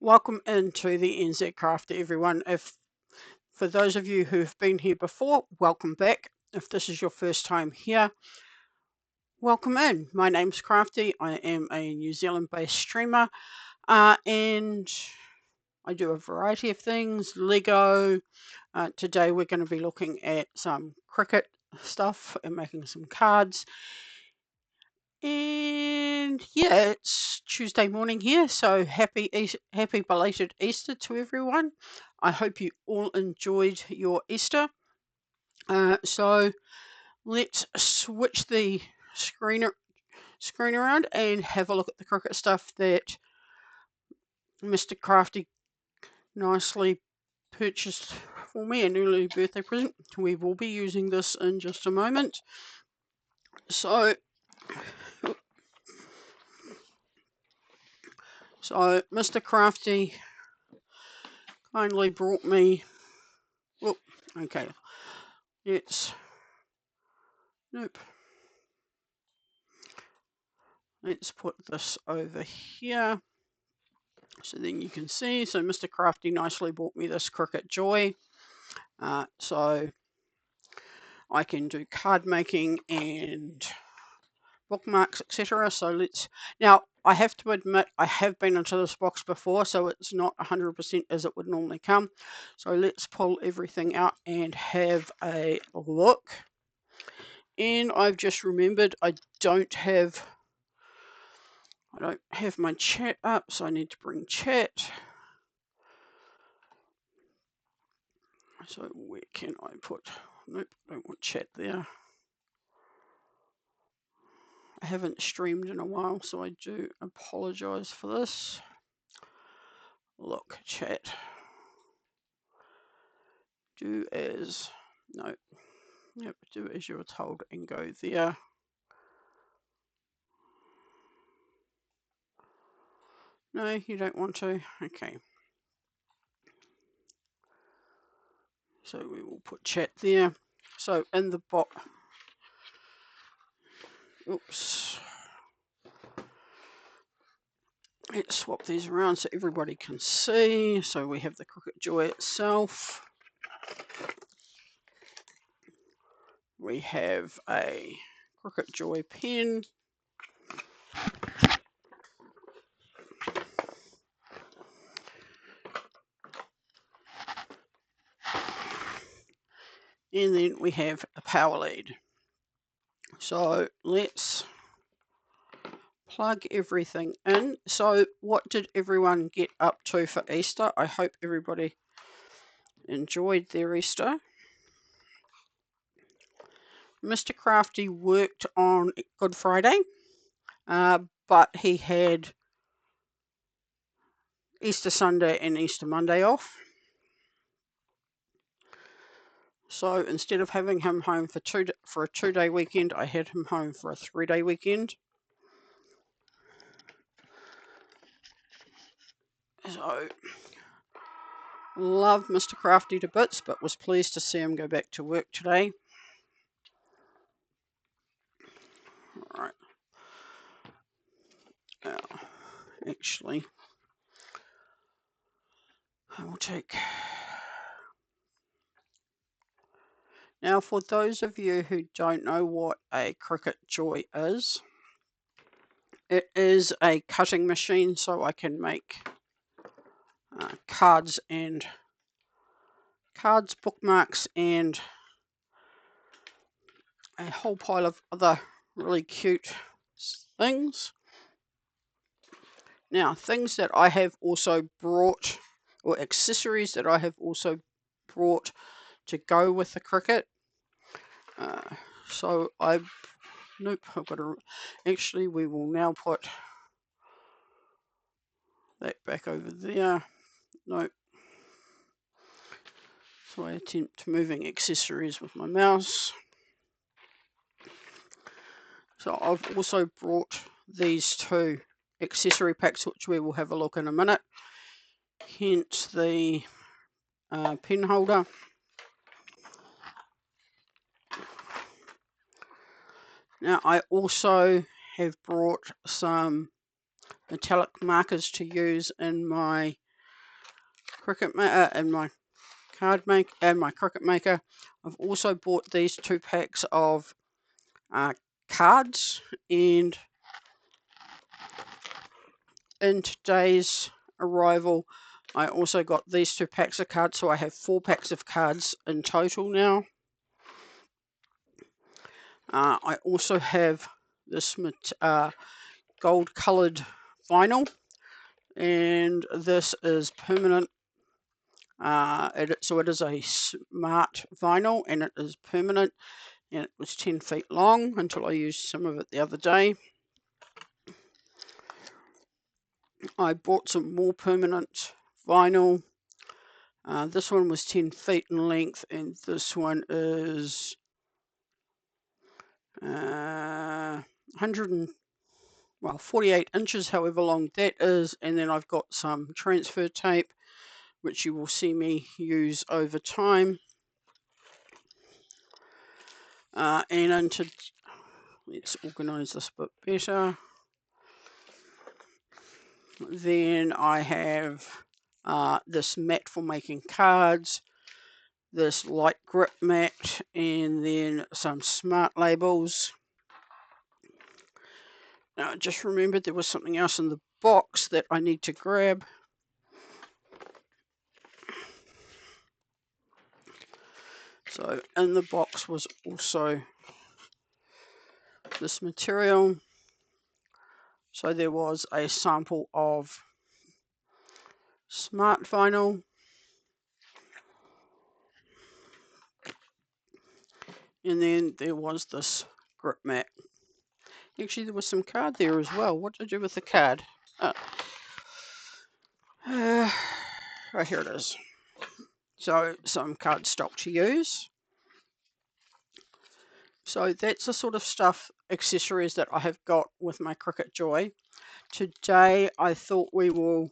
Welcome into the NZ Crafter, everyone. If for those of you who've been here before, welcome back. If this is your first time here, welcome in. My name's Crafty. I am a New Zealand-based streamer, and I do a variety of things. Lego. Today we're going to be looking at some Cricut stuff and making some cards. And yeah, it's Tuesday morning here, so happy belated Easter to everyone. I hope you all enjoyed your Easter. So let's switch the screen around and have a look at the Cricut stuff that Mr. Crafty nicely purchased for me, an early birthday present. We will be using this in just a moment. So Mr. Crafty kindly brought me. Oh, okay. Nope. Let's put this over here so then you can see. So Mr. Crafty nicely bought me this Cricut Joy. So I can do card making and bookmarks, etc. So now I have to admit I have been into this box before, so it's not 100% as it would normally come. So let's pull everything out and have a look. And I've just remembered I don't have my chat up, so I need to bring chat. So where can I put? Nope, I don't want chat there. I haven't streamed in a while, so I do apologize for this. Look, chat. Do as you're told and go there. No, you don't want to. Okay. So we will put chat there. So in the box. Oops. Let's swap these around so everybody can see. So we have the Cricut Joy itself. We have a Cricut Joy pen. And then we have a power lead. So let's plug everything in. So what did everyone get up to for Easter? I hope everybody enjoyed their Easter. Mr. Crafty worked on Good Friday, but he had Easter Sunday and Easter Monday off. So instead of having him home for a 2-day weekend, I had him home for a 3-day weekend. So love Mr. Crafty to bits, but was pleased to see him go back to work today. All right. Actually, I will take. Now, for those of you who don't know what a Cricut Joy is, it is a cutting machine, so I can make cards, bookmarks, and a whole pile of other really cute things. Now, things that I have also brought, or accessories that I have also brought to go with the Cricut. So I've got to, actually we will now put that back over there. Nope. So I attempt moving accessories with my mouse. So I've also brought these two accessory packs, which we will have a look in a minute. Hence the pen holder. Now I also have brought some metallic markers to use in my Cricut maker and my card make and my Cricut maker. I've also bought these 2 packs of cards, and in today's arrival I also got these 2 packs of cards, so I have 4 packs of cards in total now. I also have this gold colored vinyl, and this is permanent. So it is a smart vinyl, and it is permanent, and it was 10 feet long until I used some of it the other day. I bought some more permanent vinyl. This one was 10 feet in length, and this one is 48 inches, however long that is. And then I've got some transfer tape, which you will see me use over time. Let's organize this a bit better. Then I have this mat for making cards, this light grip mat, and then some smart labels. Now I just remembered there was something else in the box that I need to grab. So in the box was also this material. So there was a sample of smart vinyl, and then there was this grip mat. Actually, there was some card there as well. What did I do with the card? Right, here it is. So some cardstock to use. So that's the sort of stuff, accessories that I have got with my Cricut Joy. Today I thought we will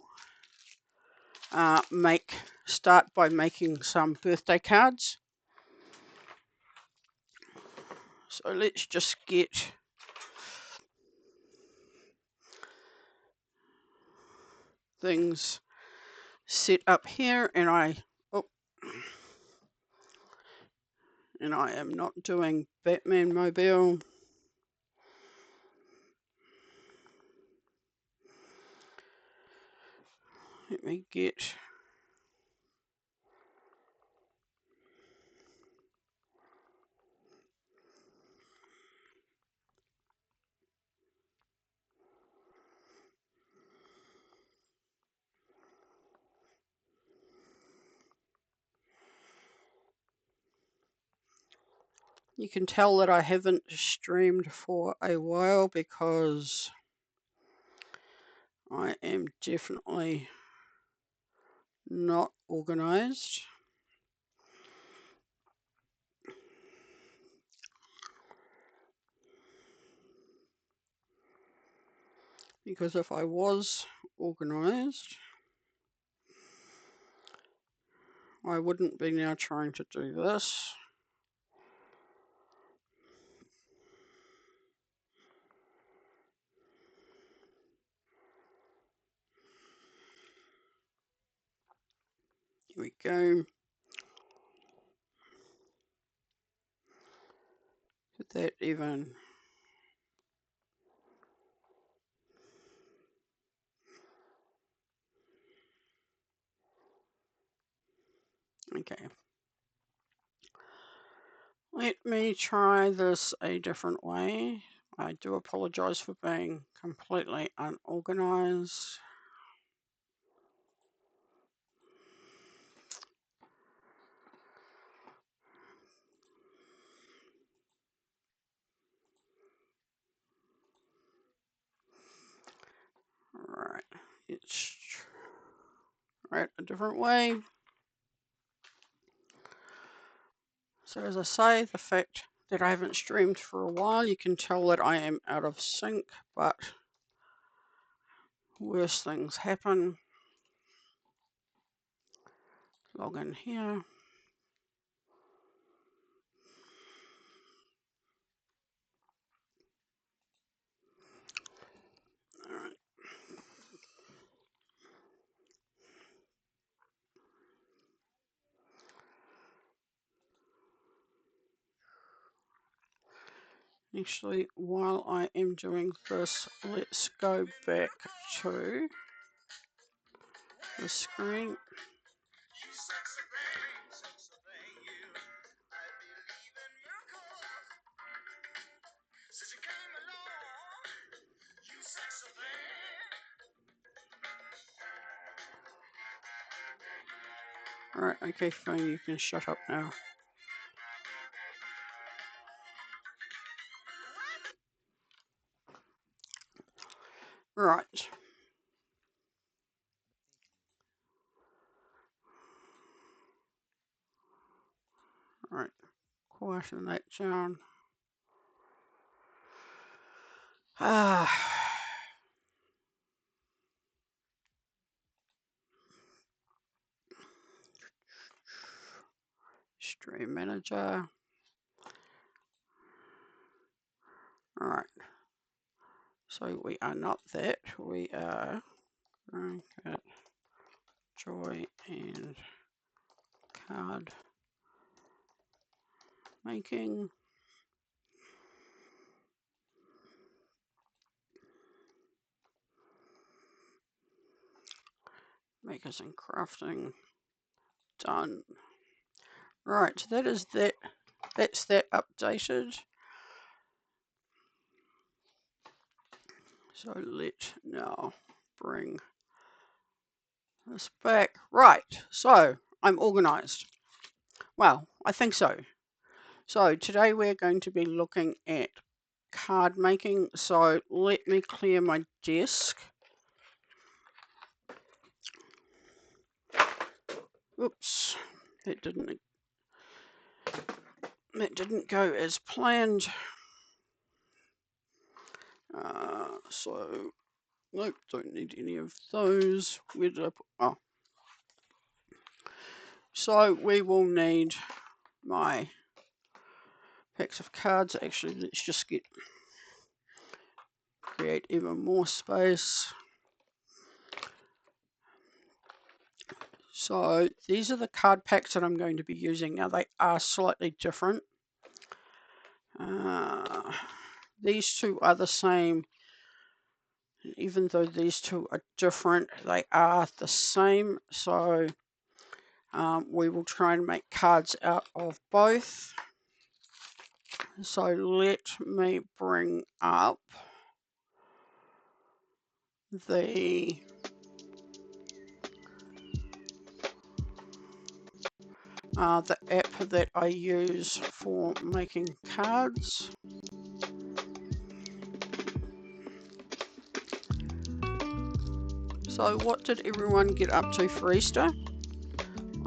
start by making some birthday cards. So let's just get things set up here, and I am not doing Batman Mobile. Let me get you can tell that I haven't streamed for a while because I am definitely not organized. Because if I was organized, I wouldn't be now trying to do this. Here we go. Did that even? Okay. Let me try this a different way. I do apologize for being completely unorganized. Alright, let's try it a different way. So as I say, the fact that I haven't streamed for a while, you can tell that I am out of sync, but worse things happen. Log in here. All right. Actually, while I am doing this, let's go back to the screen. Alright, okay, fine, you can shut up now. Right. Alright, quieten that down. Stream manager. Alright. So we are not that. We are Cricut Joy and card making. Makers and crafting. Done. Right, that is that. That's that updated. So let's now bring this back. Right, so I'm organized. Well, I think so. So today we're going to be looking at card making. So let me clear my desk. Oops, that didn't go as planned. So nope, don't need any of those. Where did I put? Oh, so we will need my packs of cards. Actually, let's just create even more space. So these are the card packs that I'm going to be using. Now they are slightly different. These two are the same. Even though these two are different, they are the same. So we will try and make cards out of both. So let me bring up the app that I use for making cards. So what did everyone get up to for Easter?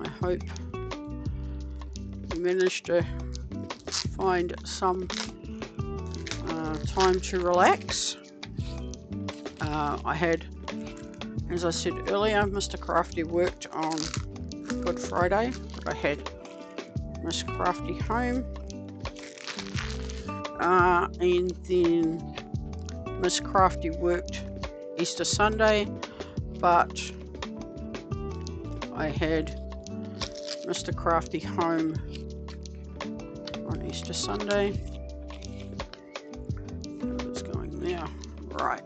I hope you managed to find some time to relax. I had, as I said earlier, Mr. Crafty worked on Good Friday, but I had Miss Crafty home, and then Miss Crafty worked Easter Sunday, but I had Mr. Crafty home on Easter Sunday. It's going there, right.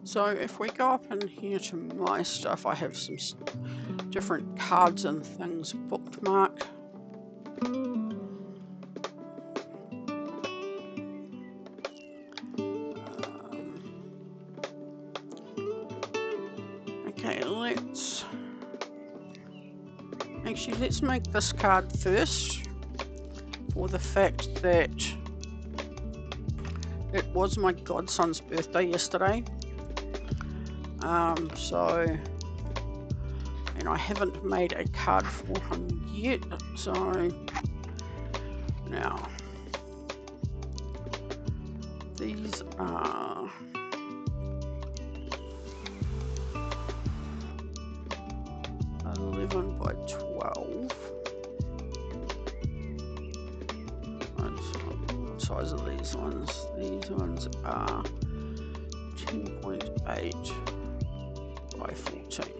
So if we go up in here to my stuff, I have some different cards and things bookmarked. Okay, let's make this card first, for the fact that it was my godson's birthday yesterday. And I haven't made a card for him yet, so now these are by 12. What size are these ones? These ones are 10.8 by 14.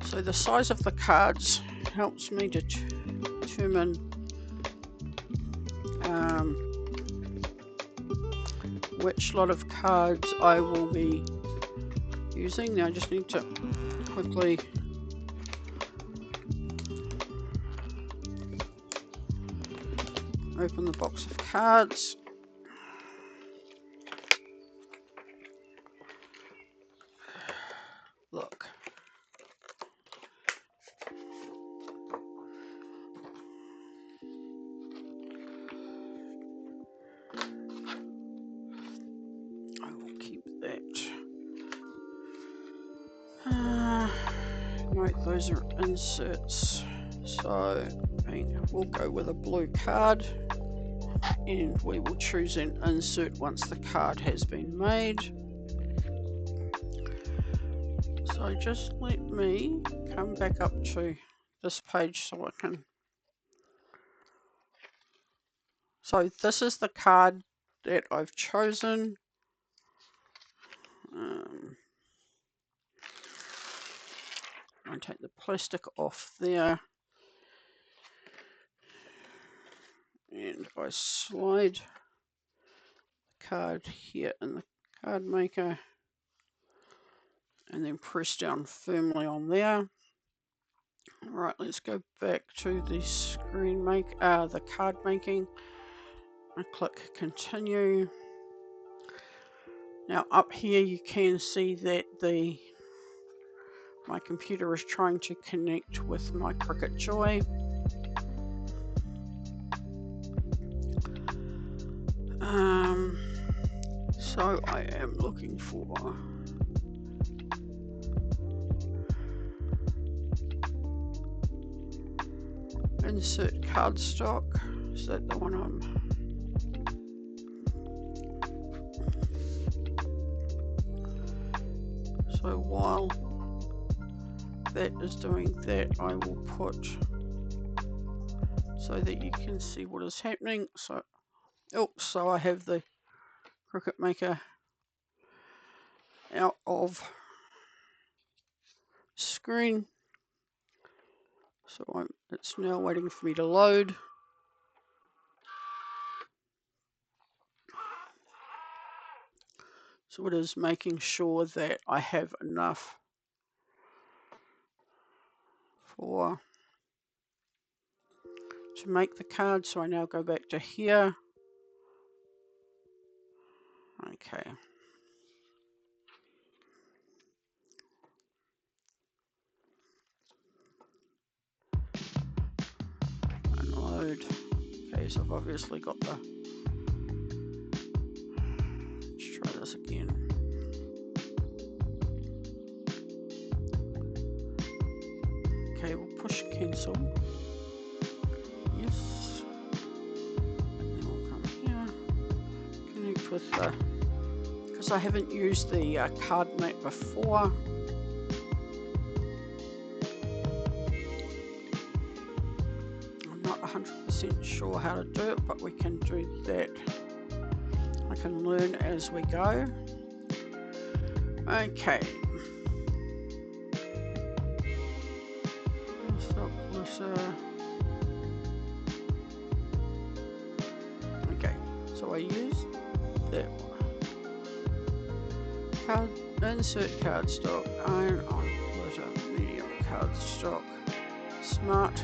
So the size of the cards helps me to determine which lot of cards I will be using. Now I just need to quickly open the box of cards. Look. I will keep that. Right, those are inserts. So we'll go with a blue card, and we will choose an insert once the card has been made. So just let me come back up to this page so I can. So this is the card that I've chosen. I take the plastic off there, and I slide the card here in the card maker, and then press down firmly on there. Right, let's go back to the screen the card making. I click continue. Now up here you can see that my computer is trying to connect with my Cricut Joy. So I am looking for insert cardstock. Is that the one I'm... So while that is doing that, I will put so that you can see what is happening. So I have the Cricut Maker out of screen. So it's now waiting for me to load. So it is making sure that I have enough to make the card. So I now go back to here. Okay. Unload. Okay, so I've obviously got the... Let's try this again. Okay, we'll push cancel. Yes. Then we'll come here. Connect with the... Because I haven't used the card mat before. I'm not 100% sure how to do it, but we can do that. I can learn as we go. Okay. Okay, so I use that one. Insert cardstock, iron on glitter, medium cardstock, smart.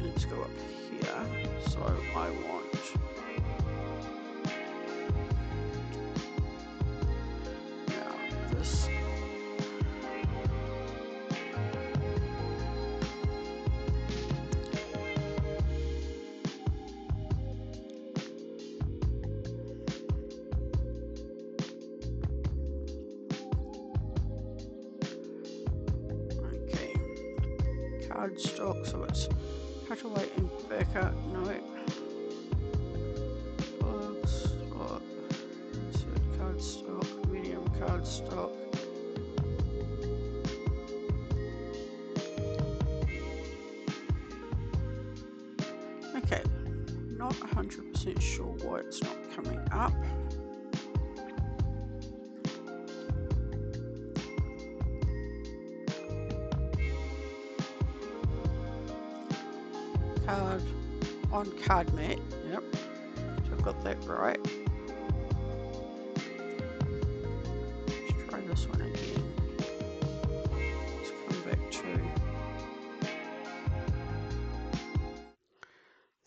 Let's go up here. So I want this. Cardstock, so it's cutaway and backer. No, insert cardstock, medium cardstock. Okay, not 100% sure why it's not coming up. card on card mat. Yep, so I've got that right. Let's try this one again. Let's come back to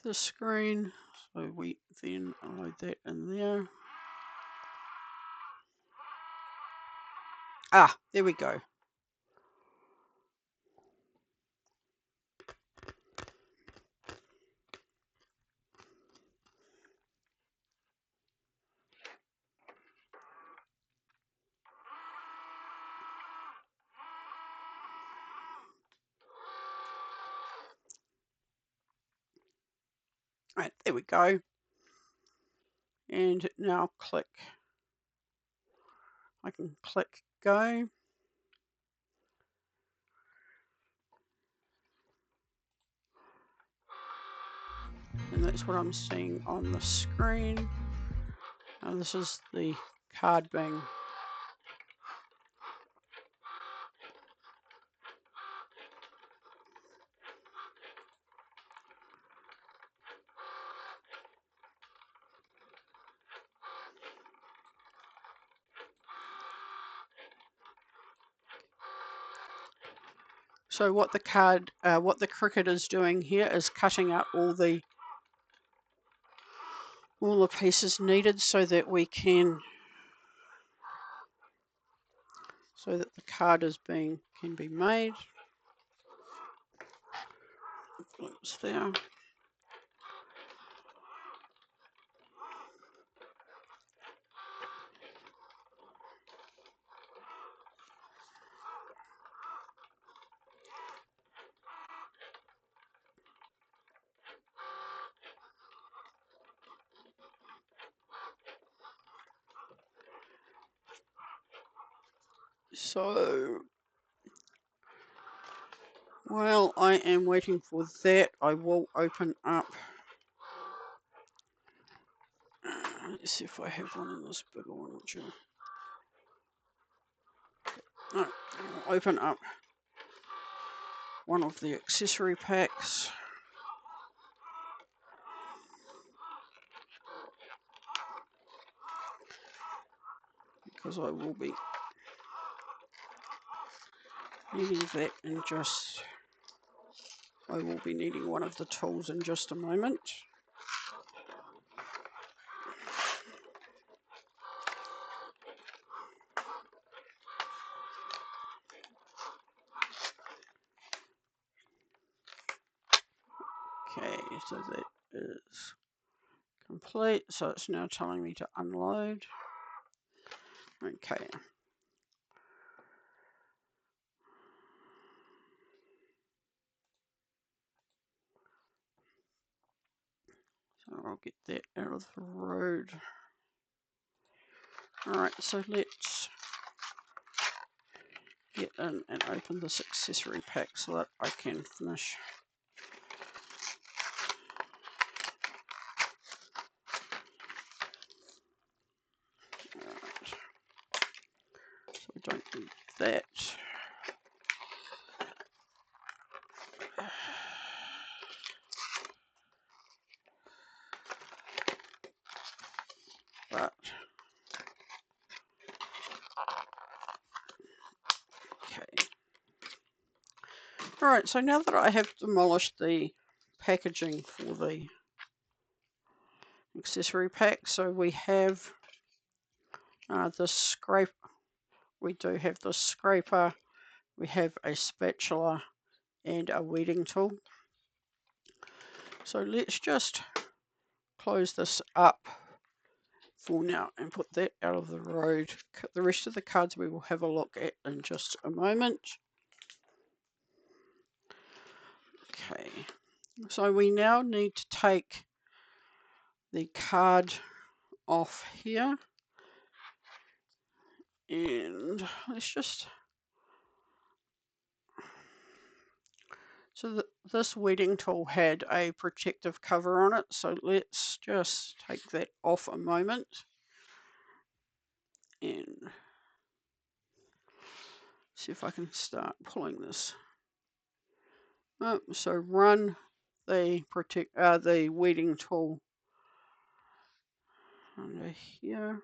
the screen. So we then load that in there. Ah, there we go. Right, there we go. And now I can click go. And that's what I'm seeing on the screen. Now this is the card being so what the Cricut is doing here is cutting out all the pieces needed so that the card can be made. Oops, there. So while I am waiting for that, I will open up. Let's see if I have one in this bigger one. No, I'll open up one of the accessory packs. Because I will be needing that in just. I will be needing one of the tools in just a moment. Okay, so that is complete. So it's now telling me to unload. Okay. So I'll get that out of the road. Alright, so let's get in and open this accessory pack so that I can finish. Alright. So we don't need that. But okay. Alright, so now that I have demolished the packaging for the accessory pack, so we have the scrape. We do have the scraper, we have a spatula and a weeding tool. So let's just close this up for now and put that out of the road. The rest of the cards we will have a look at in just a moment. Okay, so we now need to take the card off here, and let's just, so this weeding tool had a protective cover on it, so let's just take that off a moment and see if I can start pulling this up. So run the the weeding tool under here.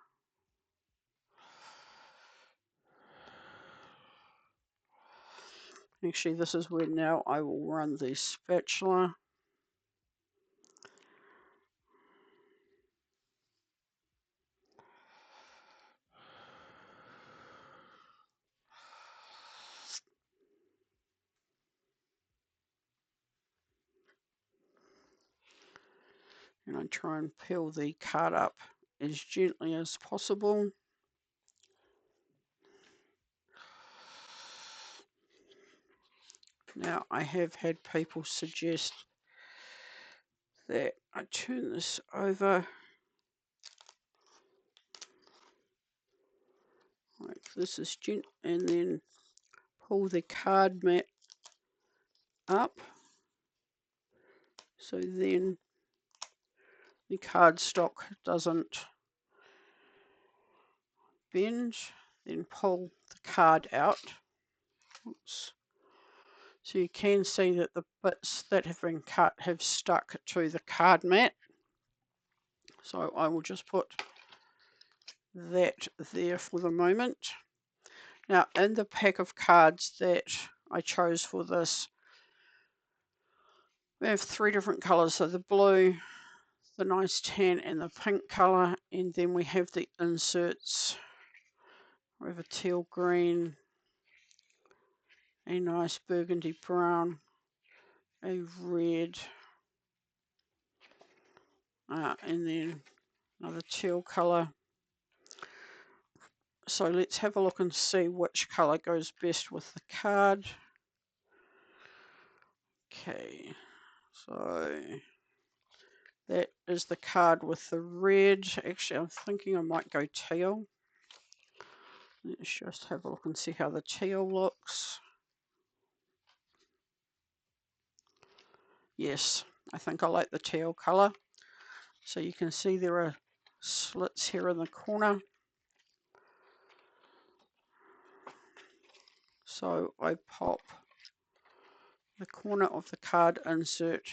Actually, this is where now I will run the spatula. And I try and peel the card up as gently as possible. Now, I have had people suggest that I turn this over like this is gentle, and then pull the card mat up, so then the cardstock doesn't bend. Then pull the card out. Oops. So you can see that the bits that have been cut have stuck to the card mat. So I will just put that there for the moment. Now, in the pack of cards that I chose for this, we have 3 different colours. So the blue, the nice tan, and the pink colour. And then we have the inserts. We have a teal green, a nice burgundy brown, a red, and then another teal colour. So let's have a look and see which colour goes best with the card. Okay, so that is the card with the red. Actually, I'm thinking I might go teal. Let's just have a look and see how the teal looks. Yes, I think I like the teal colour. So you can see there are slits here in the corner. So I pop the corner of the card insert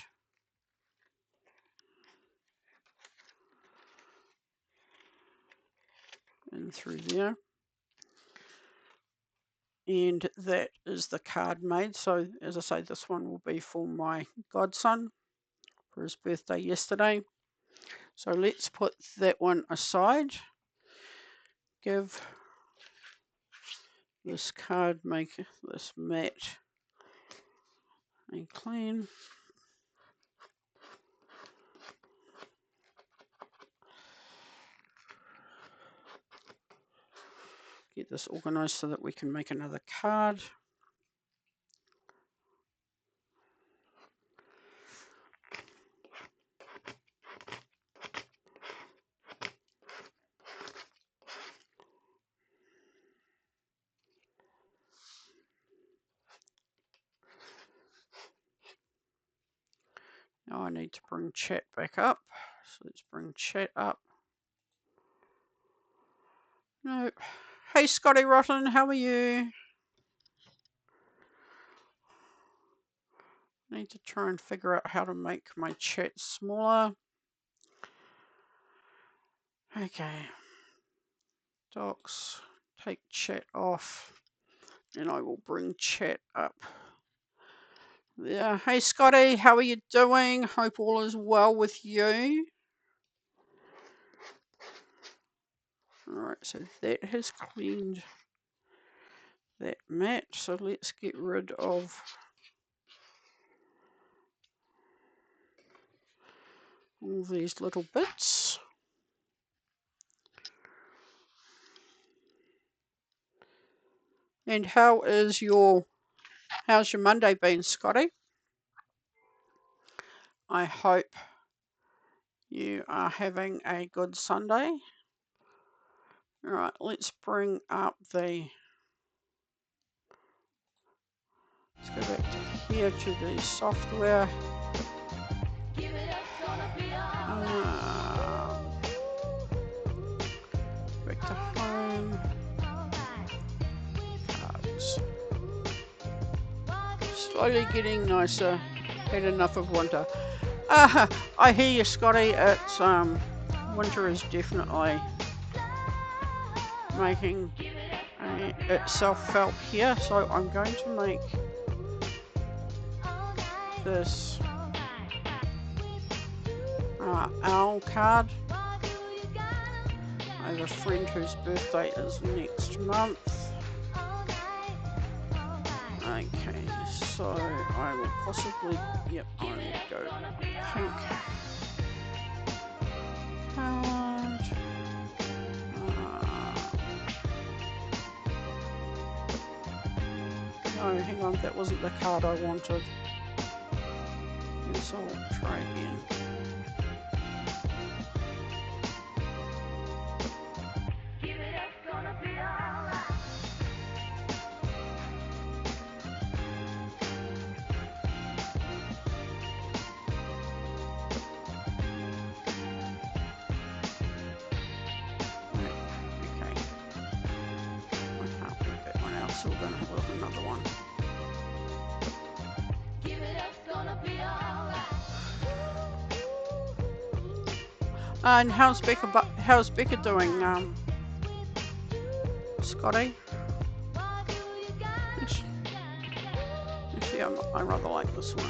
in through there. And that is the card made. So as I say, this one will be for my godson for his birthday yesterday. So let's put that one aside. Give this card maker, this mat, a clean. Get this organized so that we can make another card. Now I need to bring chat back up. So let's bring chat up. No. Hey, Scotty Rotten, how are you? I need to try and figure out how to make my chat smaller. Okay. Docs, take chat off, and I will bring chat up. Yeah. Hey, Scotty, how are you doing? Hope all is well with you. All right, so that has cleaned that mat. So let's get rid of all these little bits. And how's your Monday been, Scotty? I hope you are having a good Sunday. All right, let's bring up the. Let's go back to here to the software. Back to home. Cards. Slowly getting nicer. Had enough of winter. I hear you, Scotty. It's winter is definitely making itself felt here. So I'm going to make this owl card. I have a friend whose birthday is next month. Okay, so I will possibly, yep, I will go pink card. No, hang on, that wasn't the card I wanted. So I'll try again. So we're going to have another one. And how's Becca doing, Scotty? Actually, I rather like this one.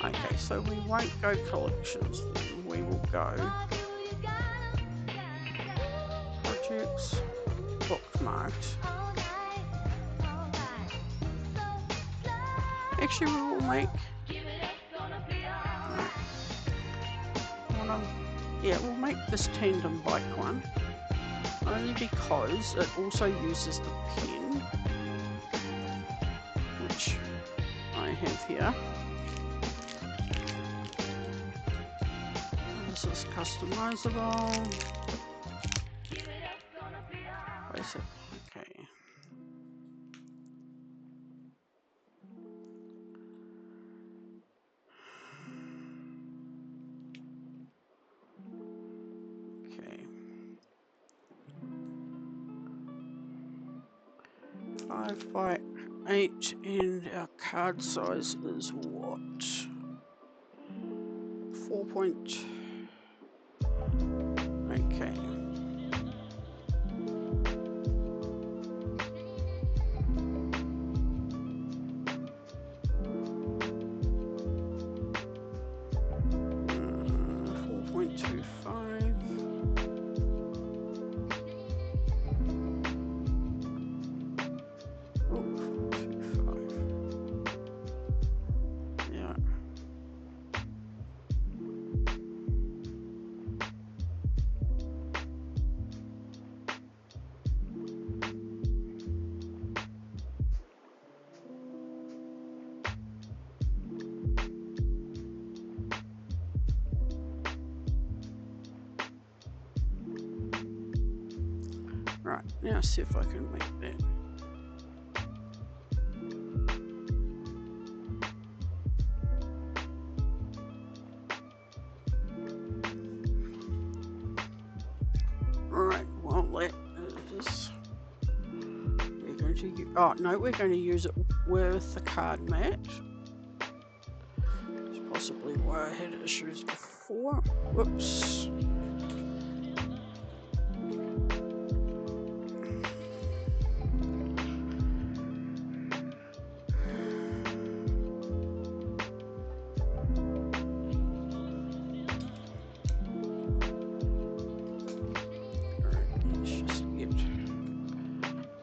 Okay, so we won't go collections then. We will go projects, bookmarked. Actually, we will make. Yeah, we'll make this tandem bike one. Only because it also uses the pen, which I have here. This is customizable. Place it. Okay. Okay. 5 by 8, and our card size is what? 4 point. Okay. Right, now see if I can make that. Right, well that is, we're going to, oh no, we're going to use it with the card mat. That's possibly why I had issues before. Whoops.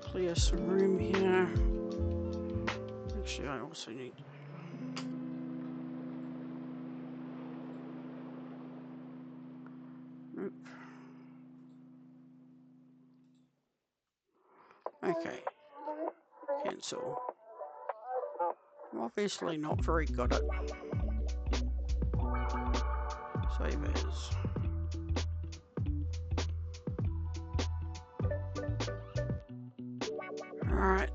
Clear some room here. Actually, I also need. Nope. Okay. Cancel. I'm obviously not very good at save as. Alright.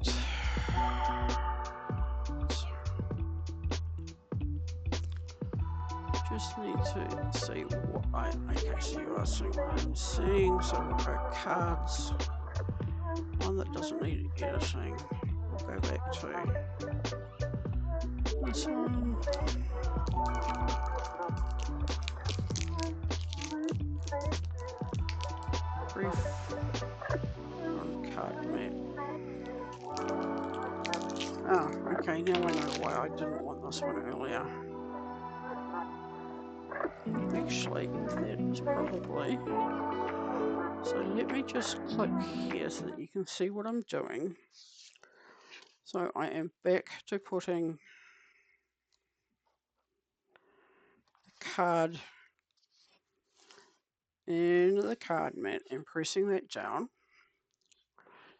just need to see what okay, so you are seeing what I'm seeing. So we'll go cards. One that doesn't need editing. We'll go back to this one. Brief on card mat. Oh, okay, now I know why I didn't want this one earlier. Actually, that is probably... So let me just click here so that you can see what I'm doing. So I am back to putting the card in the card mat and pressing that down.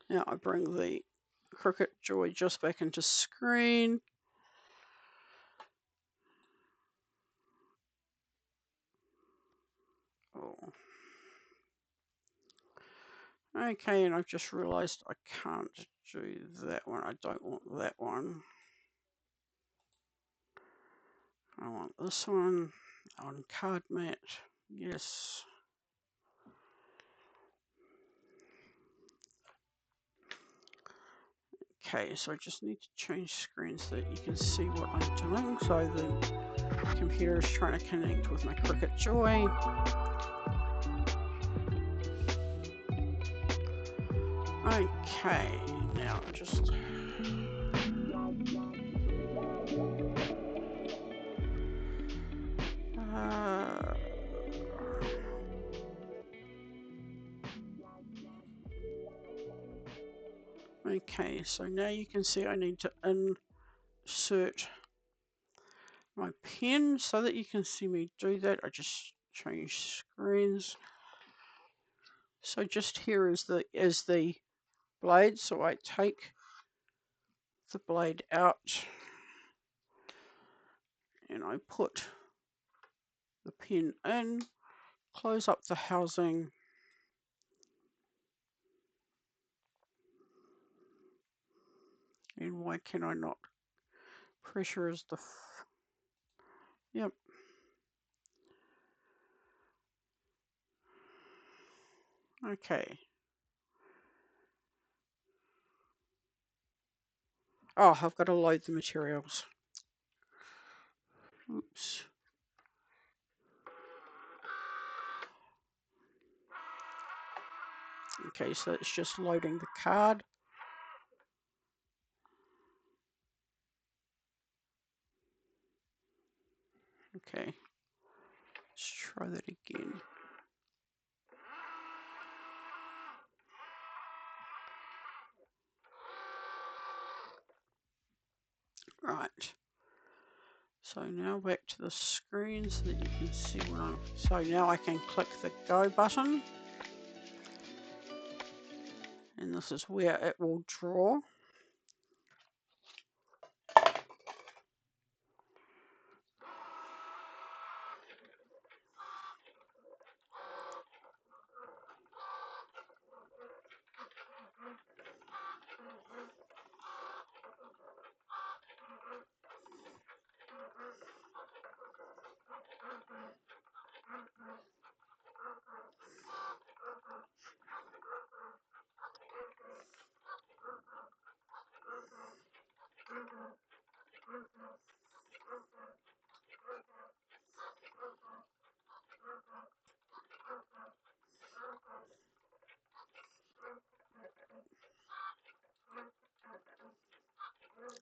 Now I bring the Cricut Joy just back into screen. Oh. Okay, and I've just realized I can't do that one. I don't want that one. I want this one on card mat. Yes. Okay, so I just need to change screens so that you can see what I'm doing. So the computer is trying to connect with my Cricut Joy. Okay, now just... okay, so now you can see I need to insert my pen so that you can see me do that. I just change screens. So just here is the blade. So I take the blade out and I put the pen in, close up the housing, and why can I not? Pressure is the... Yep. Okay. Oh, I've got to load the materials. Oops. Okay, so it's just loading the card. Okay. Let's try that again. Right. So now back to the screen so that you can see what I'm... So now I can click the go button. And this is where it will draw.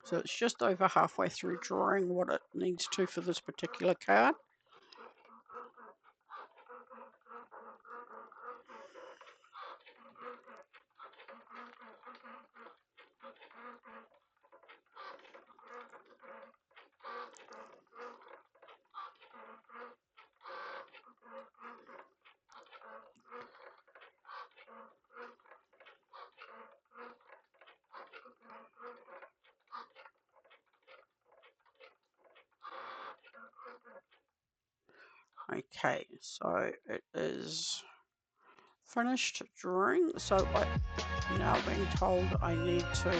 So it's just over halfway through drawing what it needs to for this particular card. Okay, so it is finished drawing. So I'm now being told I need to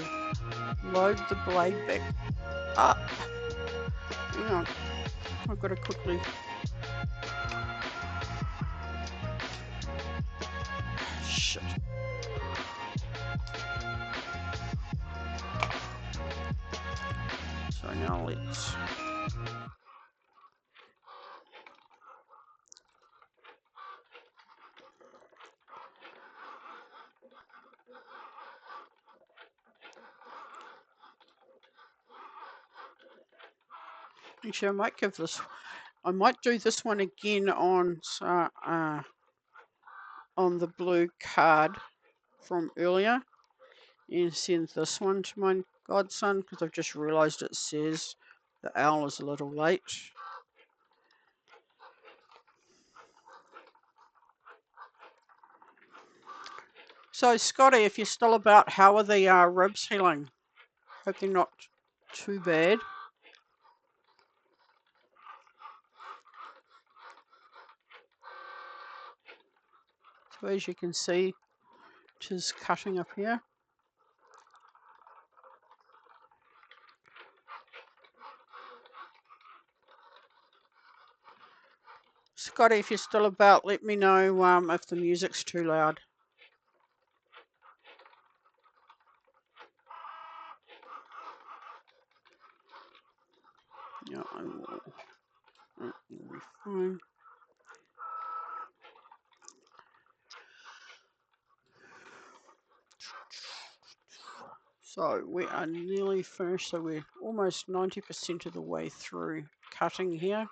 load the blade back up. Hang on, I've got to quickly shit. So now let's actually I might do this one again on the blue card from earlier and send this one to my godson because I've just realized it says the owl is a little late. So Scotty, if you're still about, how are the ribs healing? Hope they're not too bad. So as you can see, it is cutting up here. Scotty, if you're still about, let me know if the music's too loud. Yeah, I will. It'll be fine. So we are nearly finished, so we're almost 90% of the way through cutting here.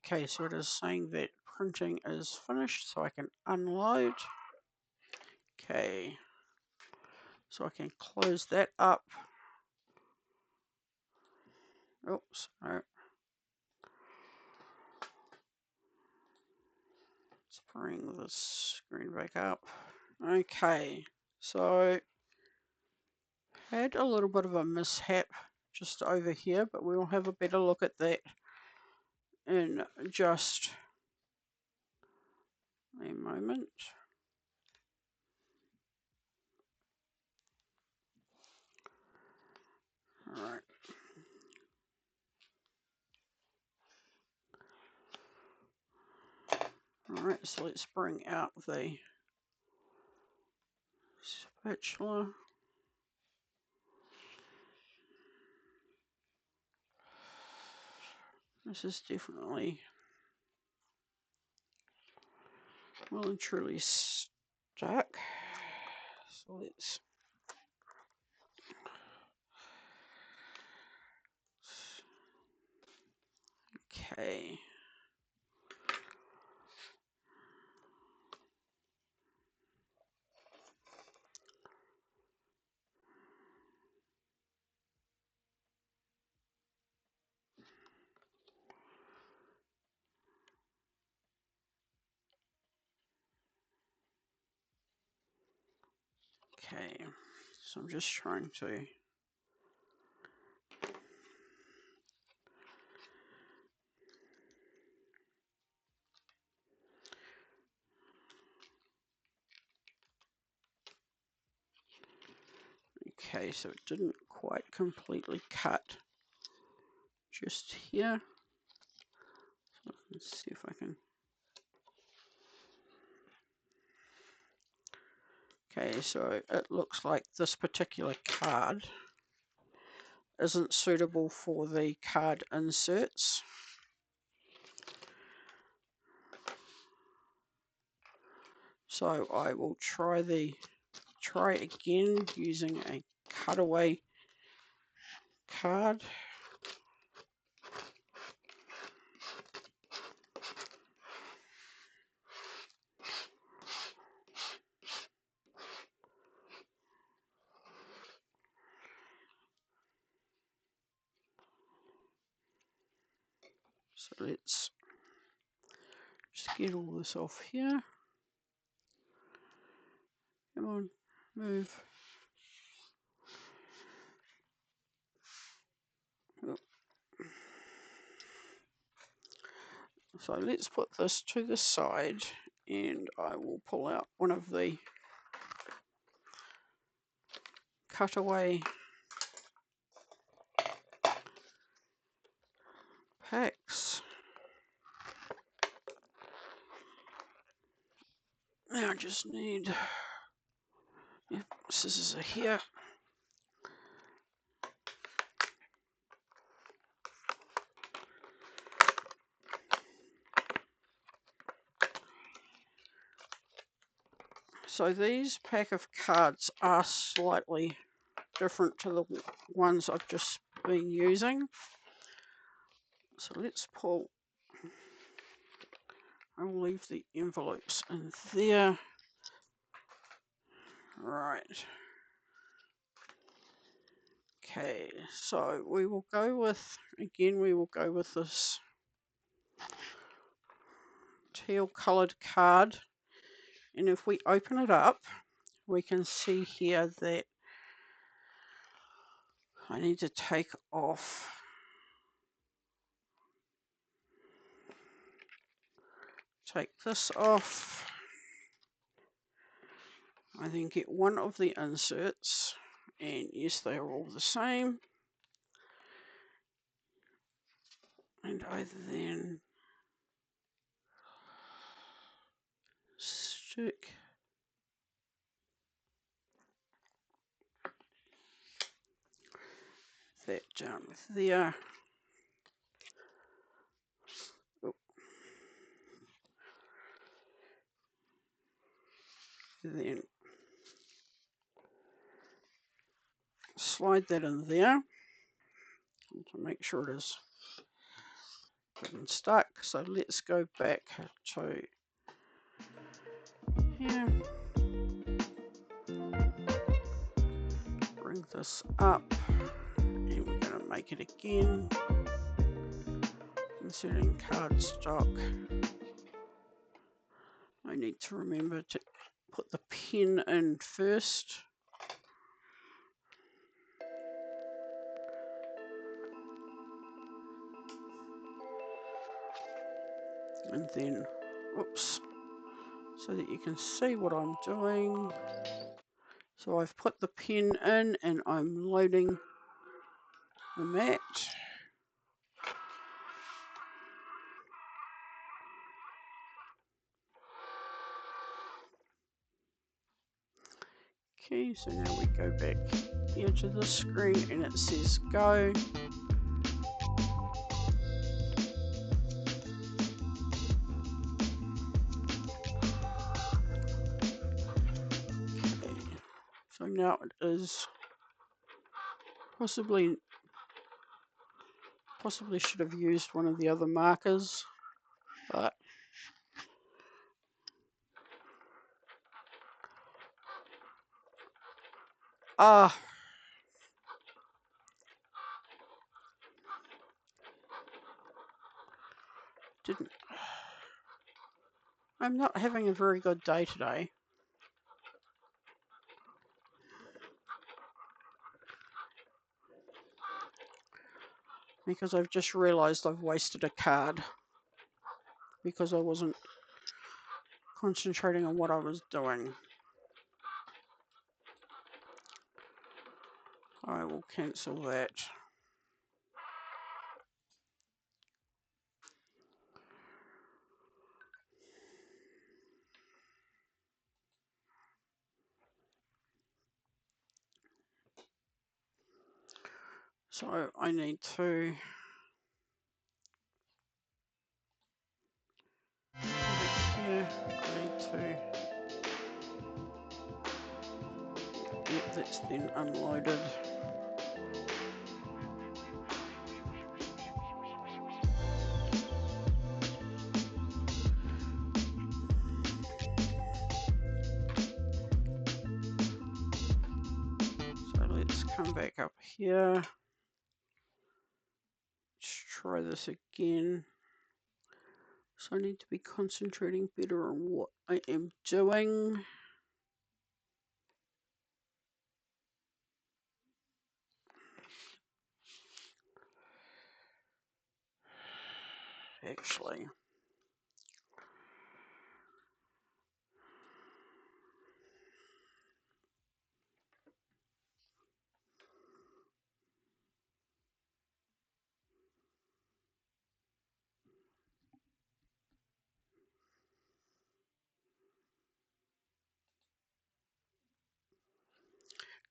Okay, so it is saying that printing is finished, so I can unload. Okay, so I can close that up. Oops, no. Let's bring the screen back up. Okay, so had a little bit of a mishap just over here, but we'll have a better look at that in just a moment. All right. All right, so let's bring out the spatula. This is definitely well and truly stuck. So let's okay. Okay, so I'm just trying to okay, so it didn't quite completely cut just here. So let's see if I can. Okay, so it looks like this particular card isn't suitable for the card inserts. So I will try again using a cutaway card. So let's just get all this off here. Come on, move. So let's put this to the side, and I will pull out one of the cutaway packs. Now I just need, yep, scissors are here. So these pack of cards are slightly different to the ones I've just been using. So let's pull, I'll leave the envelopes in there. Right. Okay, so we will go with, again, we will go with this teal coloured card. And if we open it up, we can see here that I need to take this off. I then get one of the inserts, and yes, they are all the same. And I then stick that down there. Oh. Then slide that in there to make sure it is good and stuck. So let's go back to here. Bring this up, and we're going to make it again. Inserting cardstock. I need to remember to put the pen in first. And then, oops, so that you can see what I'm doing. So I've put the pen in and I'm loading the mat. Okay, so now we go back here to the screen and it says go. Okay. So now it is possibly should have used one of the other markers, but didn't. I'm not having a very good day today. Because I've just realized I've wasted a card because I wasn't concentrating on what I was doing. I will cancel that. So I need to here. I need to, yep, that's then unloaded. So let's come back up here. Let's try this again. So I need to be concentrating better on what I am doing. Actually,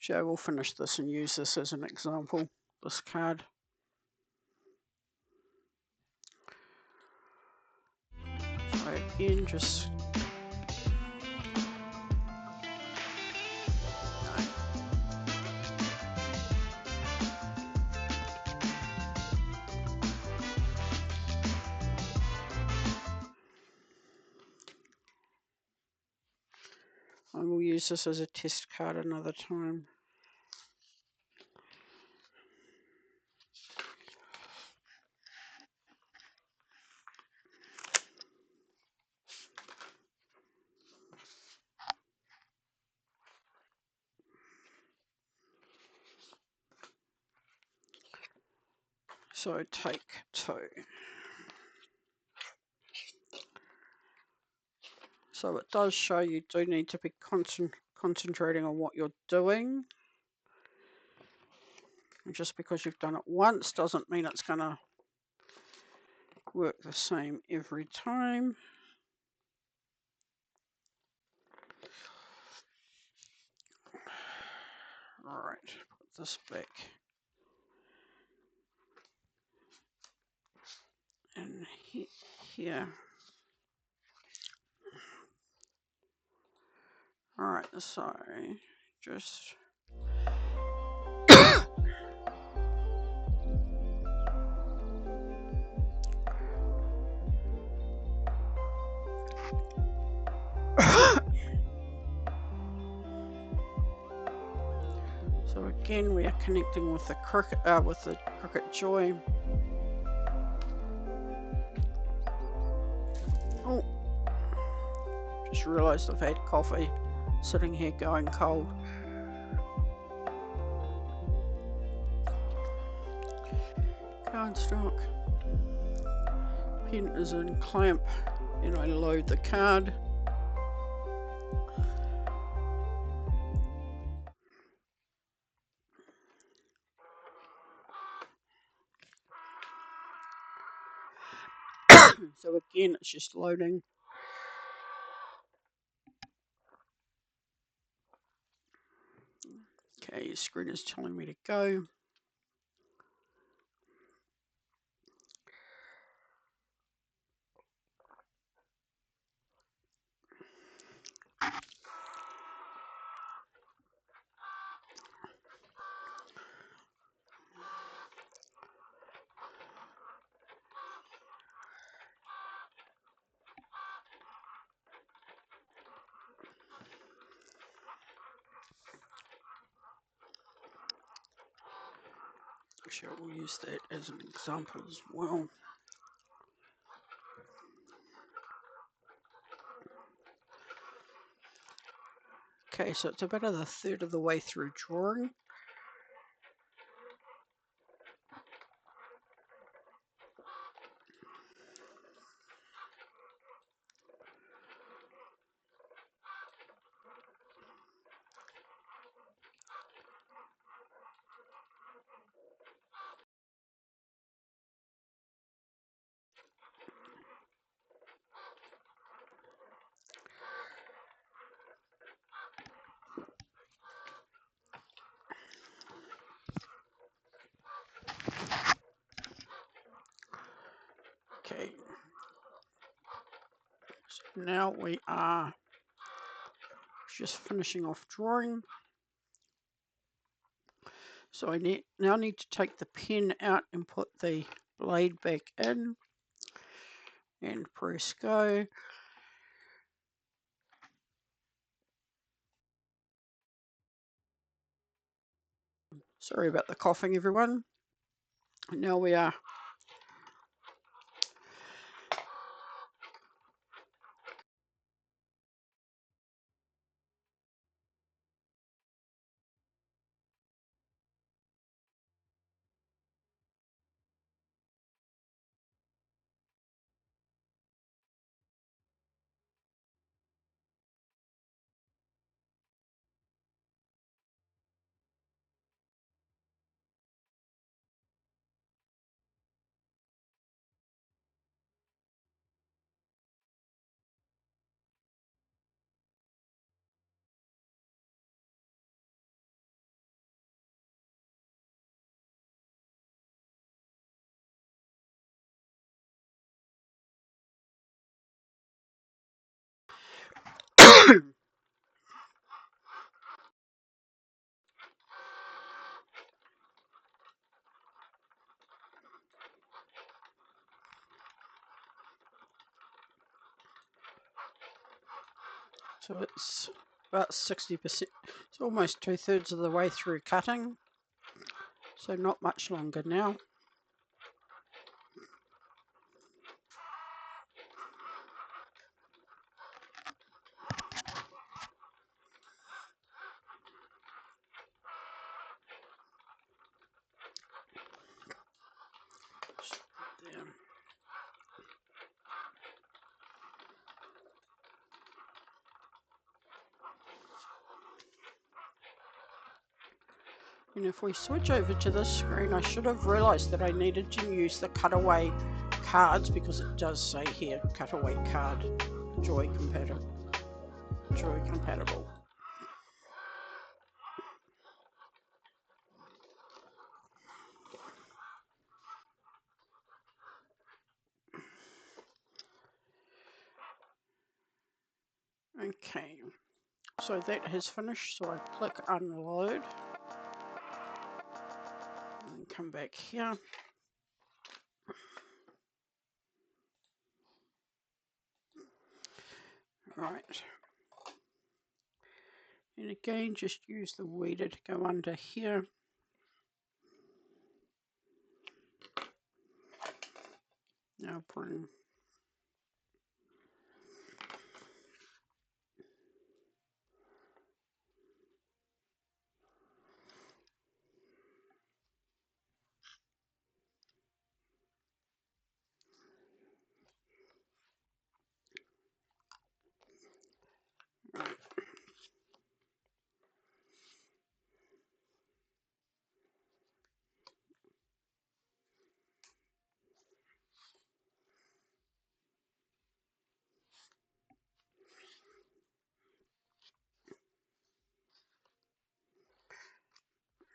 So we'll finish this and use this as an example, this card. So again, just I will use this as a test card another time. So take 2. So it does show you do need to be concentrating on what you're doing. And just because you've done it once doesn't mean it's going to work the same every time. All right, put this back in here. All right, so just so again we are connecting with the Cricut Joy. Oh, just realised I've had coffee sitting here going cold. Cardstock. Pen is in clamp, and I load the card. So again, it's just loading. Okay, screen is telling me to go. Actually, I will use that as an example as well. Okay, so it's about a third of the way through drawing. Okay, so now we are just finishing off drawing. So I now need to take the pen out and put the blade back in and press go. Sorry about the coughing, everyone. Now we are So it's about 60%, it's almost 2/3 of the way through cutting, so not much longer now. There. And if we switch over to this screen, I should have realized that I needed to use the cutaway cards because it does say here, cutaway card, Joy compatible. Okay, so that has finished, so I click unload and come back here. Right, and again just use the weeder to go under here. Now bring right.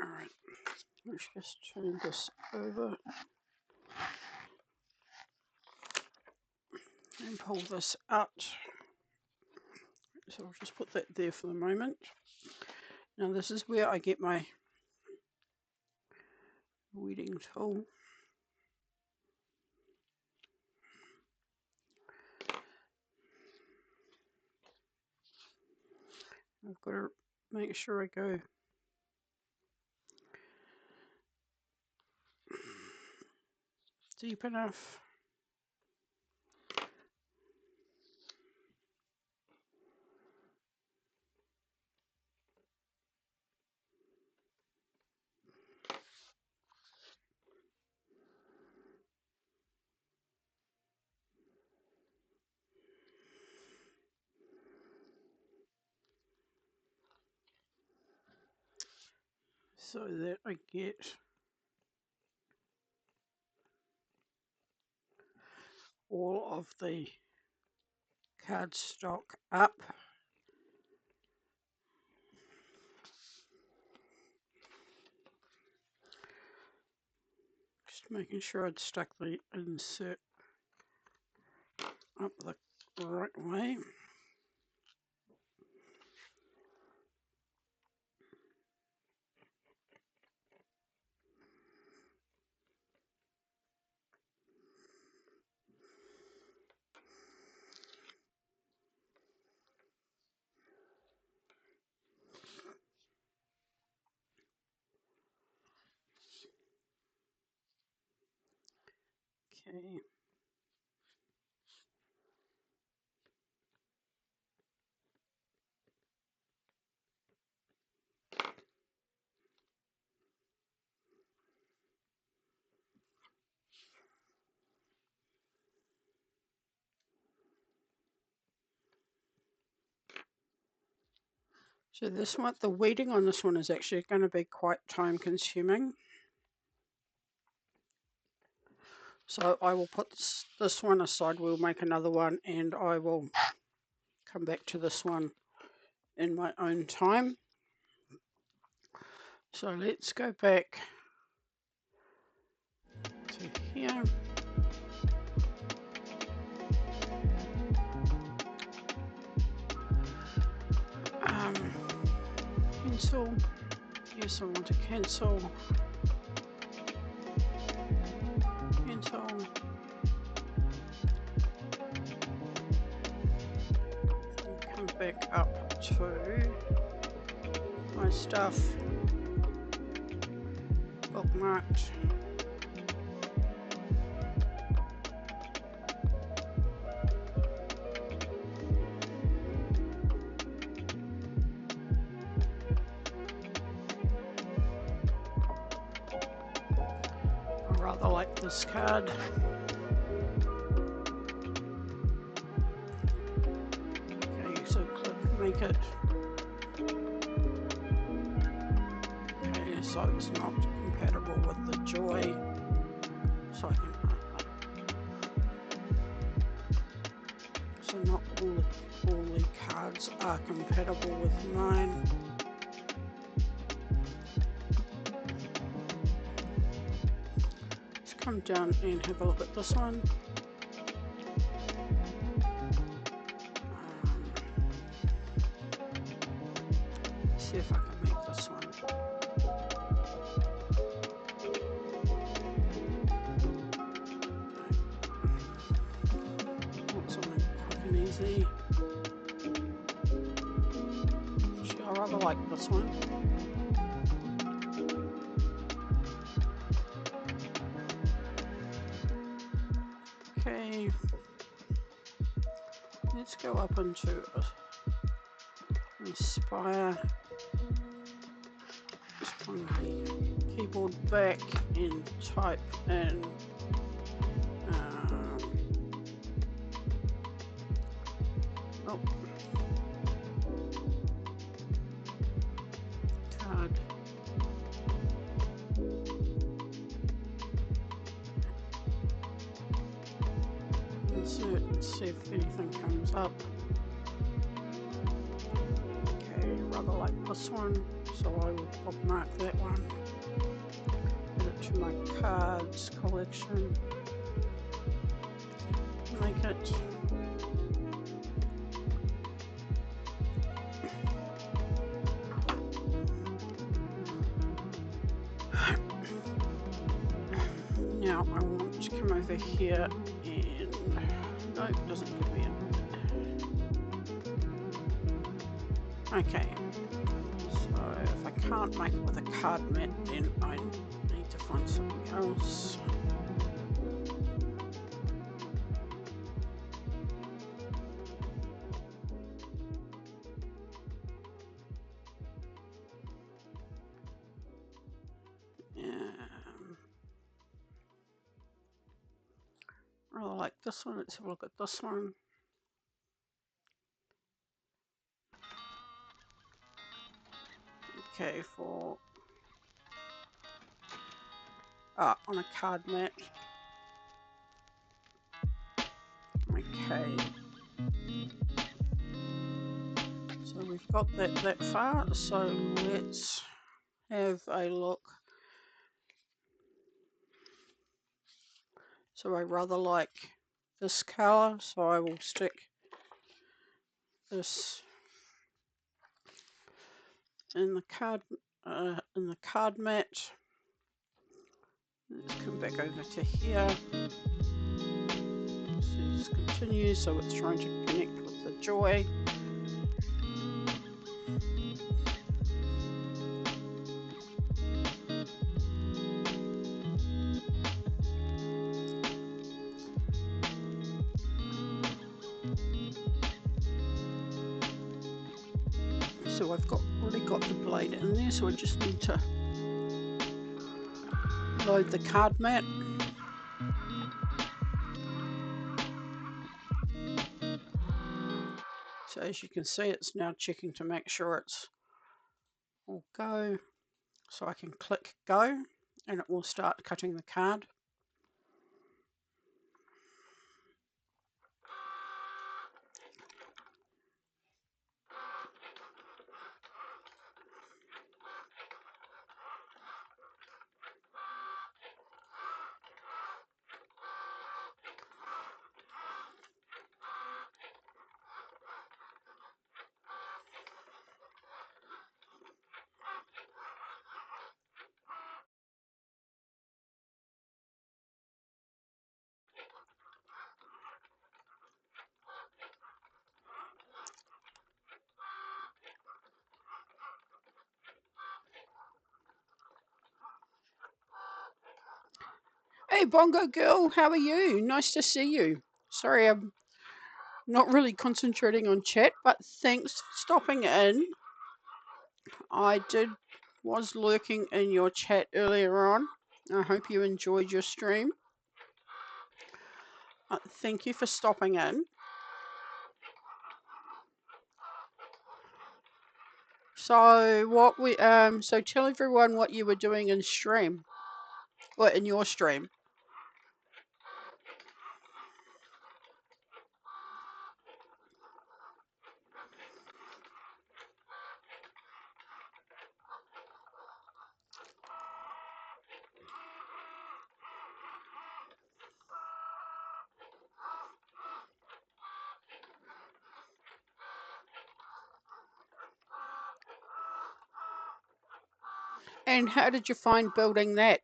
Alright, let's just turn this over and pull this out. So I'll just put that there for the moment. Now this is where I get my weeding tool. I've got to make sure I go deep enough. So that I get all of the cardstock up. Just making sure I'd stuck the insert up the right way. Okay. So this one, the weeding on this one is actually going to be quite time consuming. So I will put this one aside, we'll make another one, and I will come back to this one in my own time. So let's go back to here. Cancel. Yes, I want to cancel. Cancel. And come back back up to my stuff, bookmarked. I rather like this card. Okay, so click make it. Okay, so it's not compatible with the Joy. So I can so not all the cards are compatible with mine. Let's come down and have a look at this one. See if I can make this one. Want something quick and easy. Actually, I rather like this one. Okay, let's go up into Inspire. Just bring the keyboard back and type in oh, card. Insert and see if anything comes up. Okay, rather like this one, so I will bookmark that one. Add it to my cards collection. Make it. Now I want to come over here and no, it doesn't give me it. Okay, so if I can't make it with a card mat, then I need to find something else. Rather like this one. Let's have a look at this one. Okay, for on a card mat. Okay. So we've got that far. So let's have a look. So I rather like this color, so I will stick this in the card mat. Let's come back over to here. So just continue. So it's trying to connect with the Joy. So I've already got the blade in there, so I just need to load the card mat. So as you can see, it's now checking to make sure it's all go. So I can click go and it will start cutting the card. Hey, Bongo Girl, how are you? Nice to see you. Sorry, I'm not really concentrating on chat, but thanks for stopping in. I was lurking in your chat earlier on. I hope you enjoyed your stream. Thank you for stopping in. So tell everyone what you were doing in stream, or in your stream. And how did you find building that?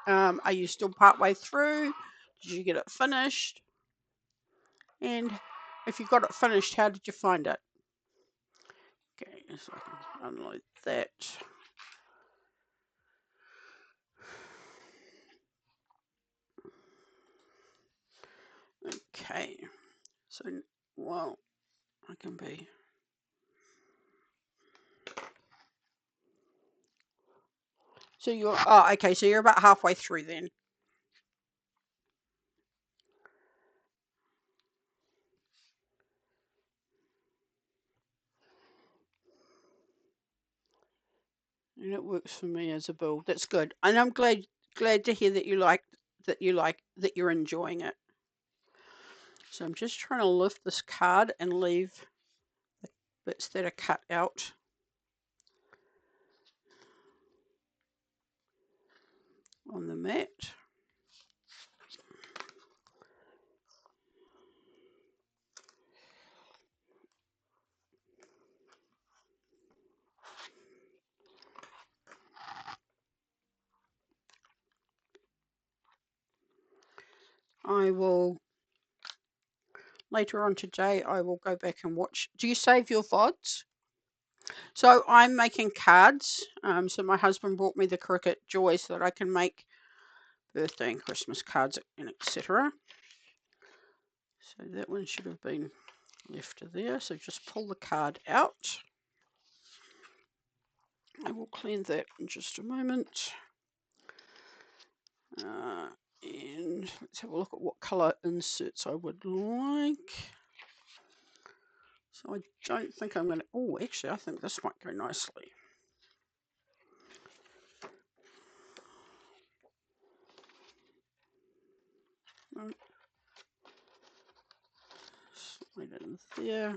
Are you still partway through? Did you get it finished? And if you got it finished, how did you find it? Okay, so I can unload that. Okay, so, well, I can be. So okay, so you're about halfway through then. And it works for me as a build. That's good. And I'm glad to hear that you're enjoying it. So I'm just trying to lift this card and leave the bits that are cut out on the mat. I will later on today. I will go back and watch. Do you save your VODs? So I'm making cards. So my husband brought me the Cricut Joy so that I can make birthday and Christmas cards and etc. So that one should have been left there. So just pull the card out. I will clean that in just a moment. And let's have a look at what color inserts I would like. So I don't think I'm going to, oh, actually, I think this might go nicely. Slide it in there.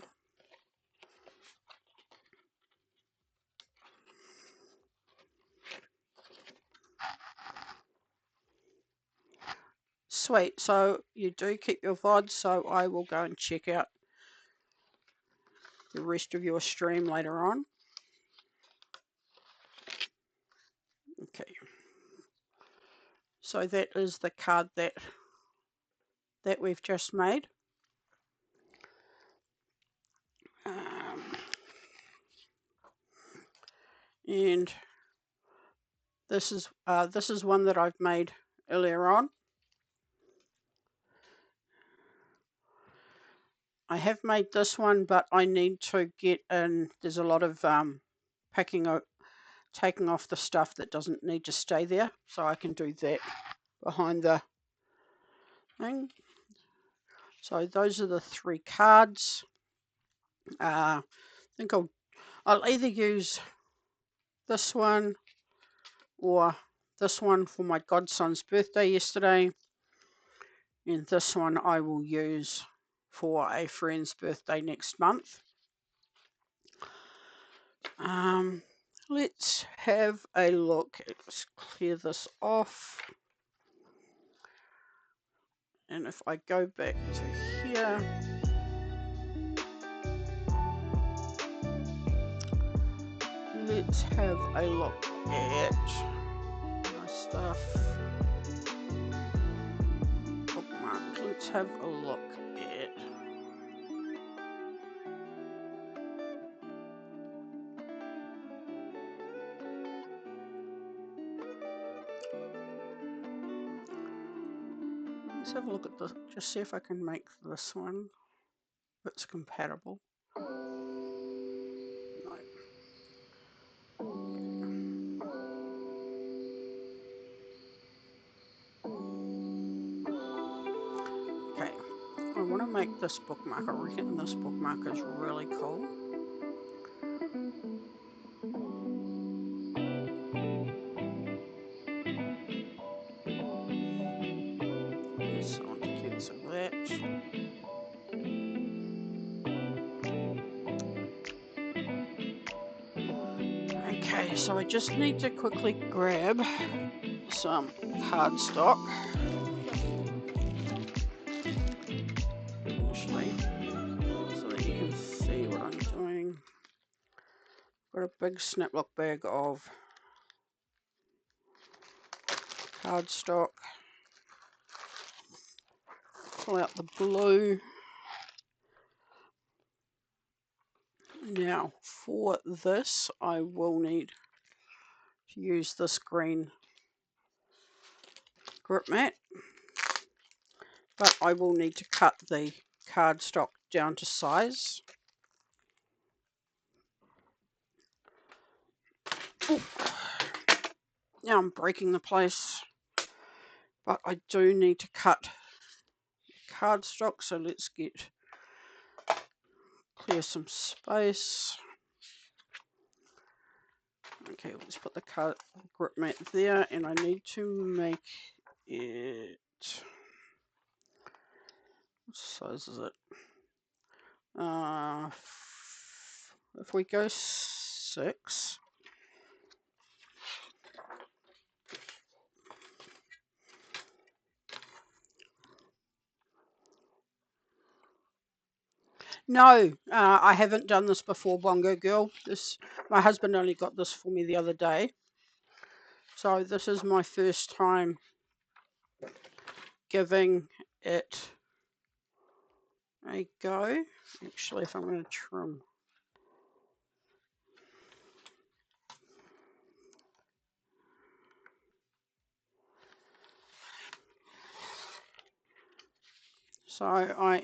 Sweet. So you do keep your VOD, so I will go and check out the rest of your stream later on. Okay. So that is the card that we've just made. And this is one that I've made earlier on. I have made this one, but I need to get in. There's a lot of taking off the stuff that doesn't need to stay there, so I can do that behind the thing. So those are the 3 cards. I think I'll either use this one or this one for my godson's birthday yesterday, and this one I will use for a friend's birthday next month. Let's have a look. Let's clear this off. And if I go back to here, let's have a look at my stuff. Bookmark. Let's have a look at Let's have a look at this, just see if I can make this one, if it's compatible. No. Okay, I want to make this bookmark. I reckon this bookmark is really cool. So I want to cancel that. Okay, so I just need to quickly grab some cardstock. Actually, so that you can see what I'm doing. Got a big snaplock bag of cardstock. Pull out the blue. Now for this, I will need to use this green grip mat, but I will need to cut the cardstock down to size. Ooh. Now I'm breaking the place, but I do need to cut cardstock, so let's clear some space. Okay, let's put the grip mat there, and I need to make it, what size is it? If we go 6, no, I haven't done this before, Bongo Girl. My husband only got this for me the other day, so this is my first time giving it a go. Actually, if I'm going to trim, so I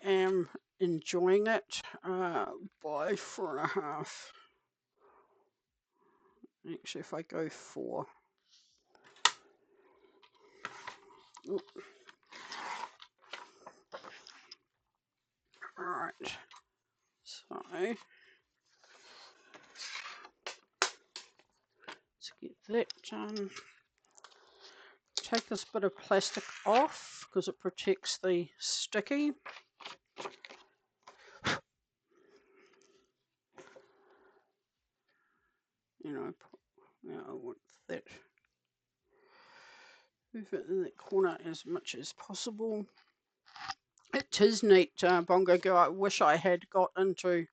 am enjoying it by 4.5. Actually, if I go 4, oop. All right, so let's get that done. Take this bit of plastic off because it protects the sticky. Now I want that, move it in that corner as much as possible. It is neat, Bongo Girl. I wish I had got into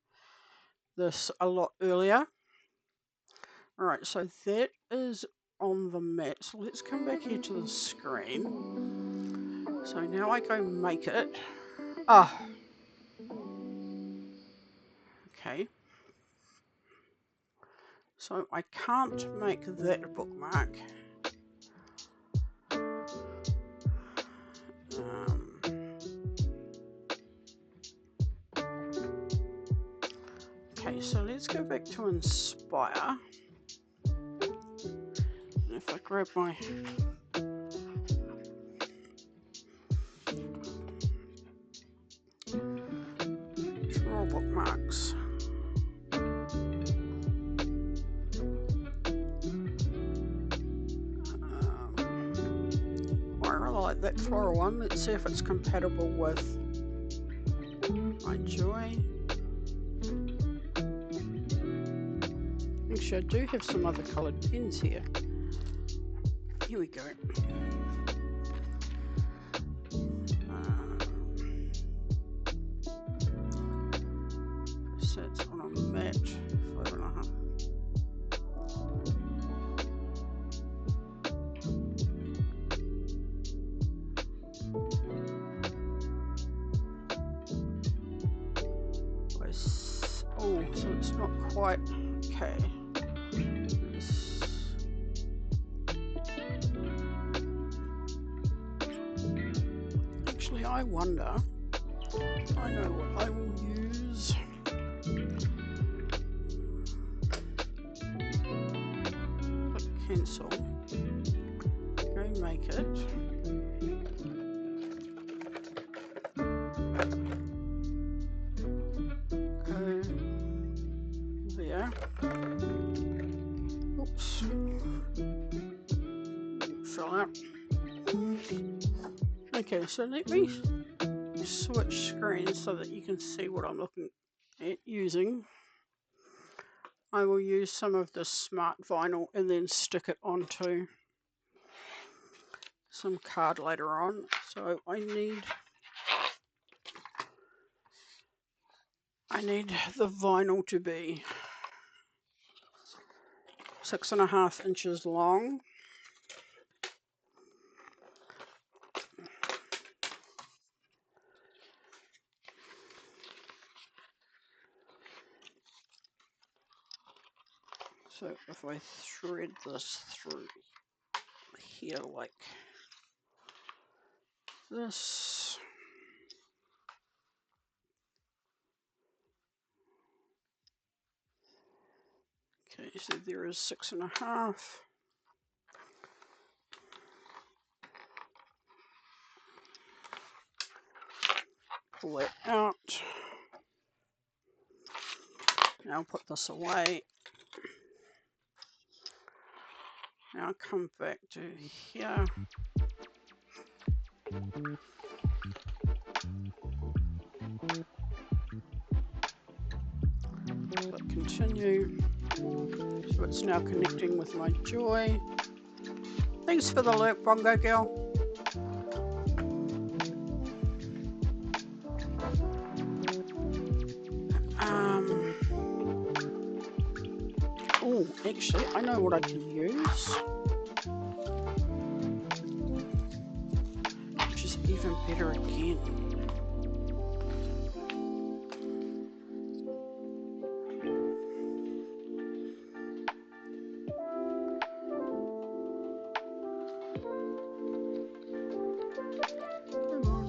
this a lot earlier. All right, so that is on the mat. So let's come back here to the screen. So now I go make it. Okay. So I can't make that bookmark. Okay, so let's go back to Inspire. And if I grab my draw bookmarks. I really like that floral one. Let's see if it's compatible with my Joy. Actually, I do have some other coloured pens here. Here we go. Sits on a mat, 5.5. Oh, so it's not quite okay. wonder, I know what I will use. Click cancel. Go make it. Go there. Oops. Fill out. Okay, so let me switch screens so that you can see what I'm looking at using. I will use some of this smart vinyl and then stick it onto some card later on. So I need the vinyl to be 6.5 inches long. So if I thread this through here like this, okay, so there is 6.5. Pull it out. Now put this away. Now come back to here. Click continue. So it's now connecting with my Joy. Thanks for the alert, Bongo Girl. Oh, actually, I know what I can use, which is even better again. Come on.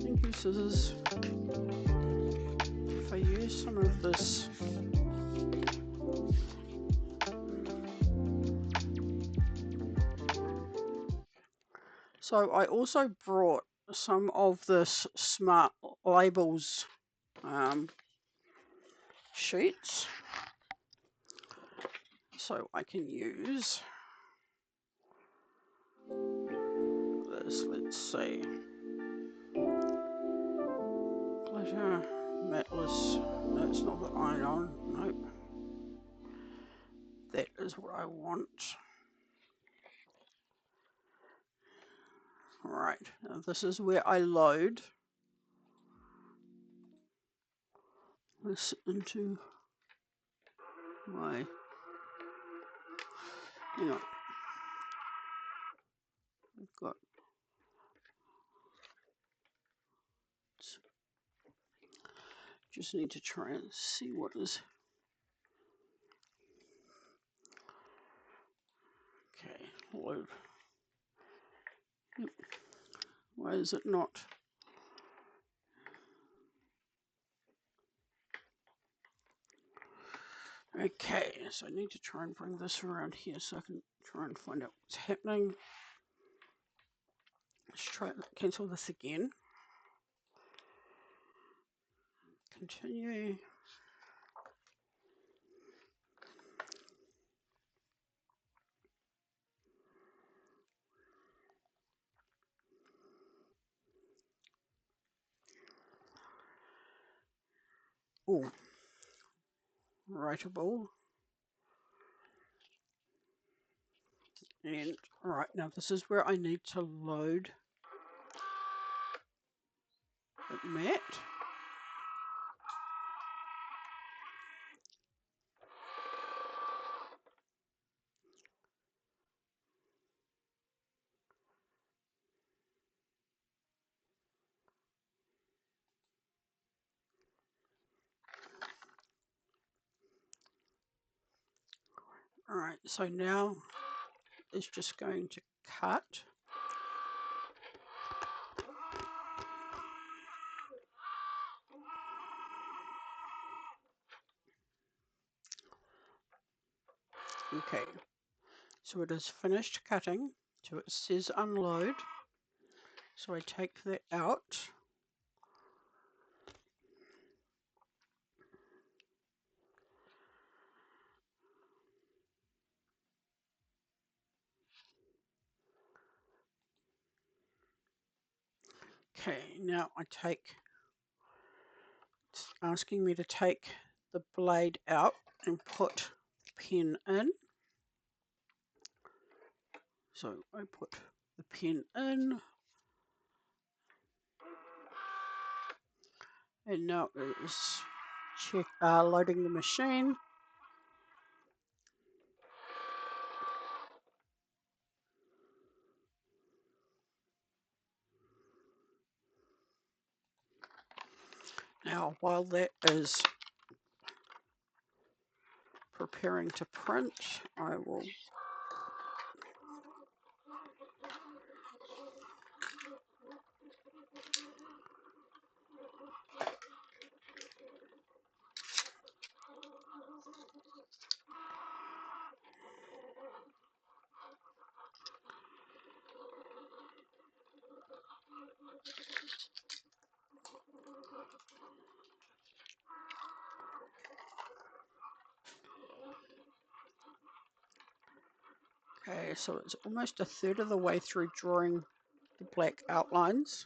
Thank you, scissors. If I use some of this so I also brought some of this smart labels sheets, so I can use this. Let's see, glitter, matless. That's not the iron-on. Nope. That is what I want. Right, now this is where I load this into my, hang on, I've got, just need to try and see what is, okay, load. Yep. Why is it not? Okay, so I need to try and bring this around here so I can try and find out what's happening. Let's try cancel this again. Continue. Oh, writable. And all right, now this is where I need to load the mat. All right, so now it's just going to cut. Okay, so it is finished cutting. So it says unload. So I take that out. Okay, now it's asking me to take the blade out and put the pen in. So I put the pen in, and now it is loading the machine. Now, while that is preparing to print, I will Okay, so it's almost a third of the way through drawing the black outlines.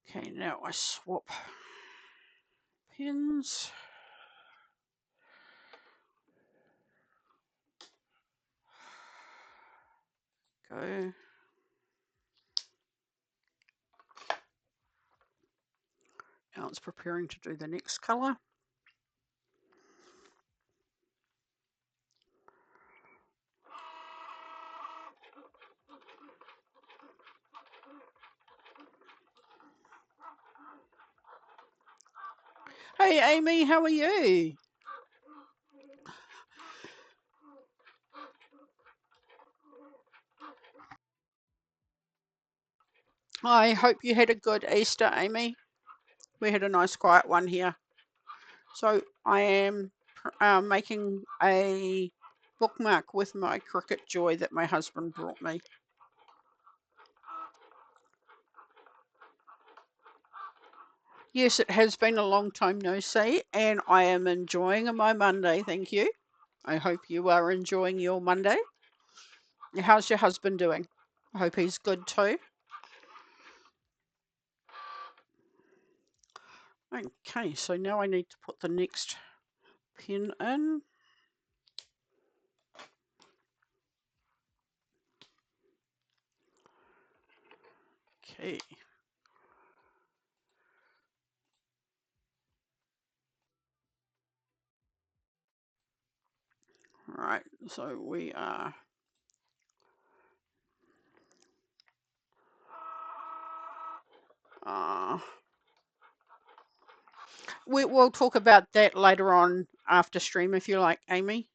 Okay, now I swap pens. Go. Now it's preparing to do the next colour. Hey Amy, how are you? I hope you had a good Easter, Amy. We had a nice quiet one here. So I am making a bookmark with my Cricut Joy that my husband brought me. Yes, it has been a long time no see, and I am enjoying my Monday, thank you. I hope you are enjoying your Monday. How's your husband doing? I hope he's good too. Okay, so now I need to put the next pen in. Okay. Right, so we are we'll talk about that later on after stream if you like, Amy.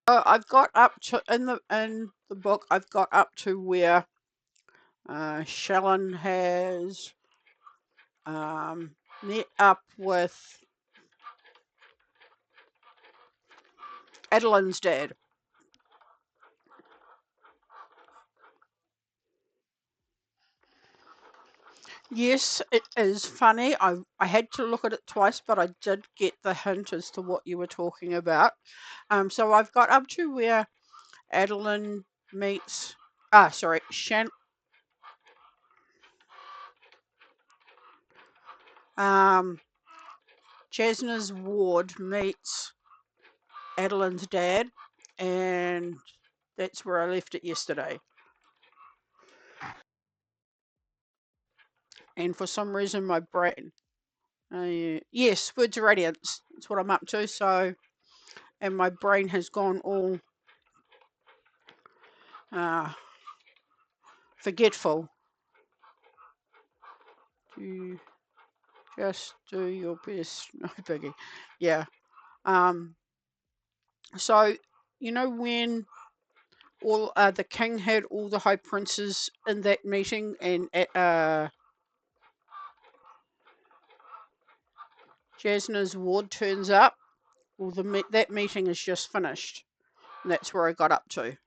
I've got up to in the book. I've got up to where Shallon has met up with Adeline's dad. Yes, it is funny. I had to look at it twice, but I did get the hint as to what you were talking about. So I've got up to where Adeline meets. Shan. Jasna's ward meets Adeline's dad, and that's where I left it yesterday. And for some reason, my brain, yes, Words of Radiance, that's what I'm up to. So, and my brain has gone all forgetful. You just do your best, no biggie. Yeah. So, you know when all the king had all the high princes in that meeting, and Jasna's ward turns up. Well, that meeting is just finished, and that's where I got up to.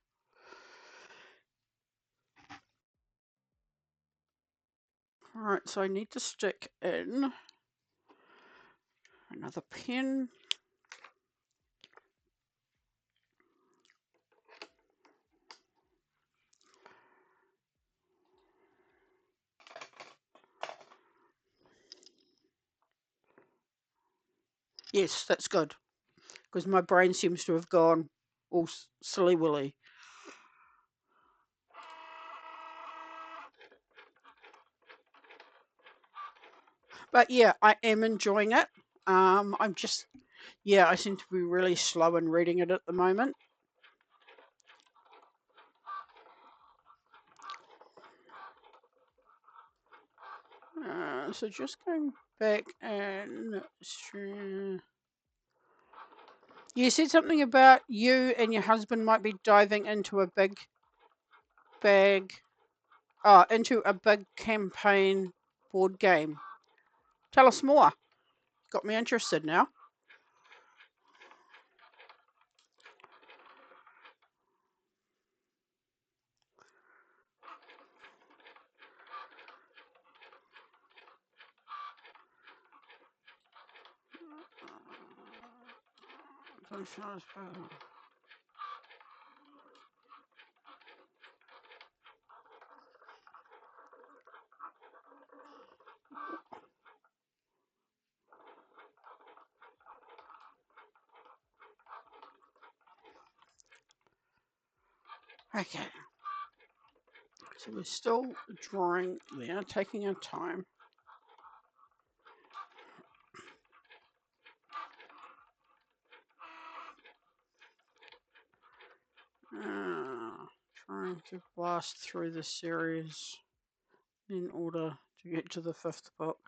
All right, so I need to stick in another pen. Yes, that's good, because my brain seems to have gone all silly willy. But yeah, I am enjoying it. I'm just, yeah, I seem to be really slow in reading it at the moment. So just going back and you said something about you and your husband might be diving into a big bag, into a big campaign board game. Tell us more. Got me interested now. Okay. So we're still drawing there, taking our time. Trying to blast through the series in order to get to the 5th book.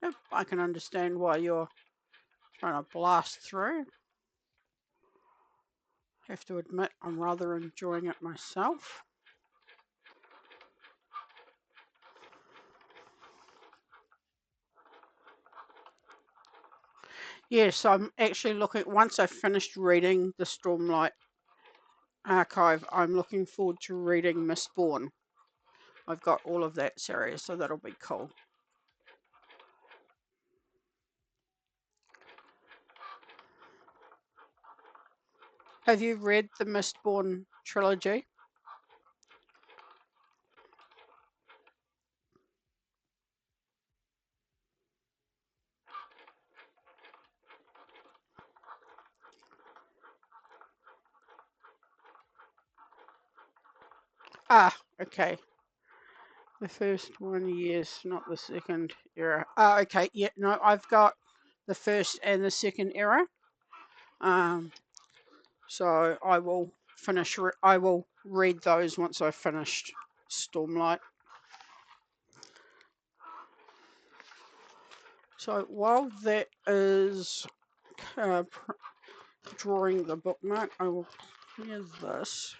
Yep, I can understand why you're trying to blast through. I have to admit, I'm rather enjoying it myself. Yes, I'm actually looking, once I've finished reading the Stormlight Archive, I'm looking forward to reading Mistborn. I've got all of that series, so that'll be cool. Have you read the Mistborn trilogy? Ah, okay. The first one, yes, not the second era. Ah, okay, yeah, no, I've got the first and the second era. So I will finish. I will read those once I've finished Stormlight. So while that is drawing the bookmark, I will clear this.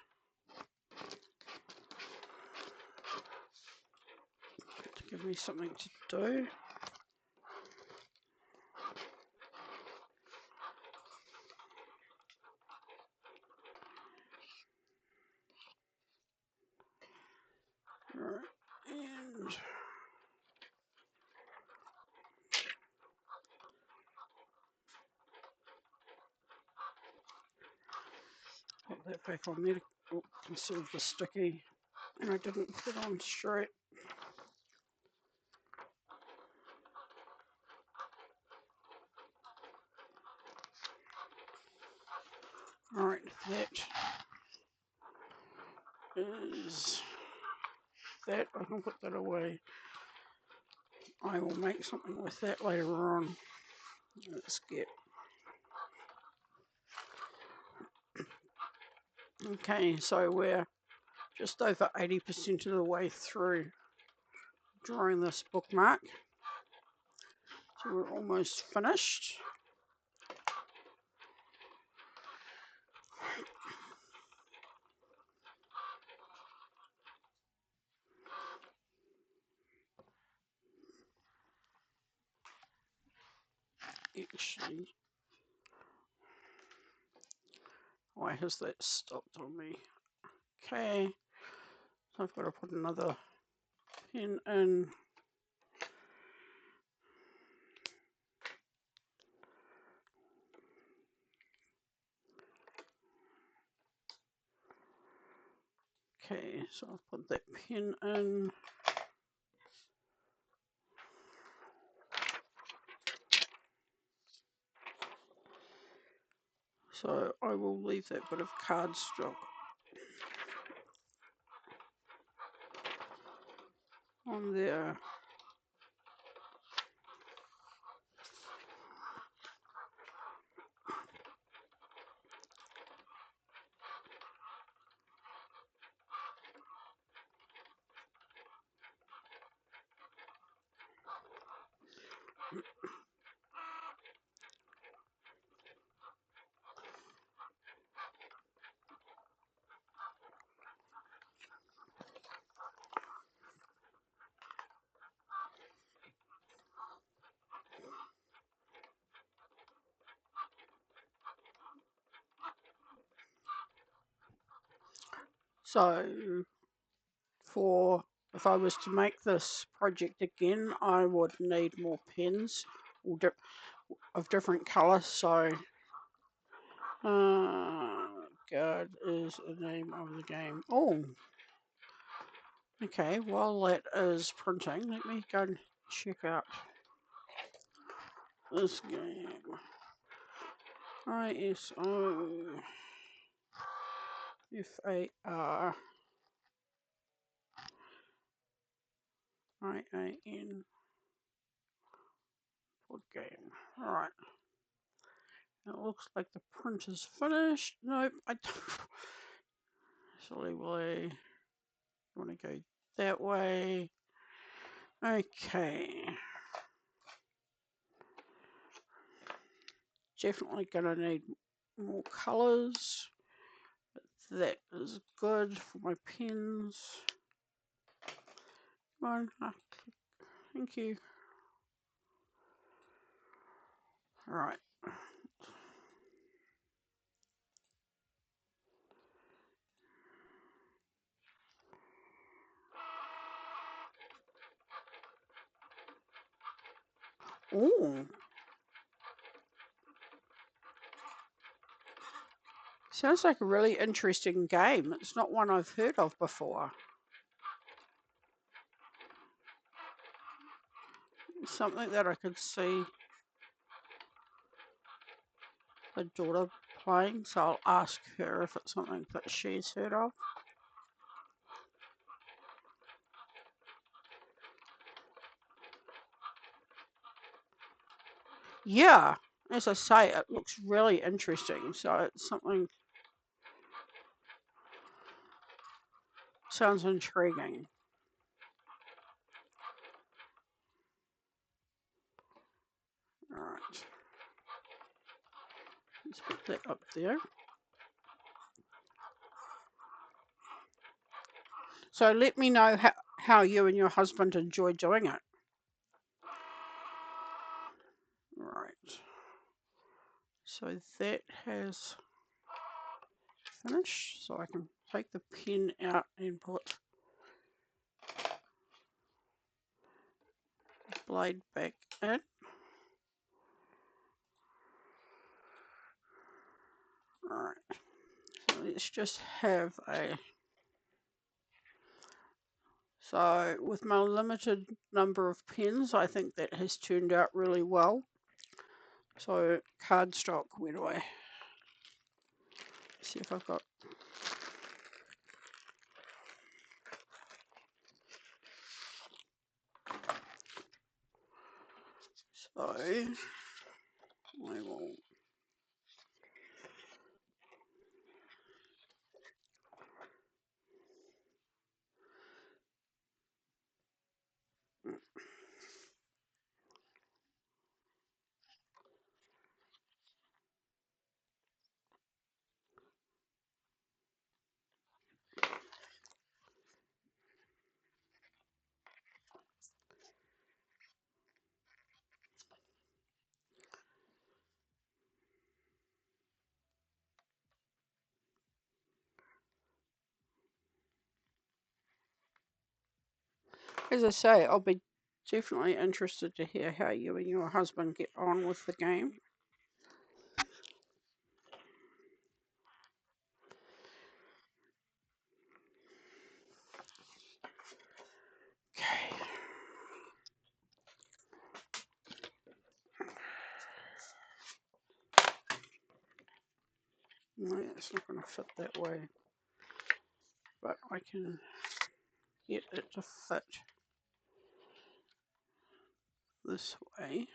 To give me something to do. Right, and put that back on there to conserve the sticky. And I didn't put it on straight. that is that. I can put that away. I will make something with that later on. Let's get. Okay, so we're just over 80% of the way through drawing this bookmark. So we're almost finished. Actually, why has that stopped on me? Okay, so I've got to put another pen in. Okay, so I'll put that pen in. So I will leave that bit of cardstock on there. So if I was to make this project again, I would need more pens of different colours. So God is the name of the game. Oh, okay. While that is printing, let me go and check out this game. ISOFARIAN board game. Alright. It looks like the print is finished. Nope, I don't. Silly way. You want to go that way. Okay. Definitely gonna need more colours. But that is good for my pens. Come on. Thank you. Alright. Ooh. Sounds like a really interesting game. It's not one I've heard of before. Something that I could see the daughter playing, so I'll ask her if it's something that she's heard of. Yeah, as I say, it looks really interesting, so it's something. Sounds intriguing. Alright. Let's put that up there. So let me know how you and your husband enjoy doing it. Right. So that has finished. So I can take the pen out and put the blade back in. Alright. So let's just have a. So with my limited number of pens, I think that has turned out really well. So cardstock, where do I see if I've got. So I will. As I say, I'll be definitely interested to hear how you and your husband get on with the game. Okay. No, it's not going to fit that way, but I can get it to fit this way.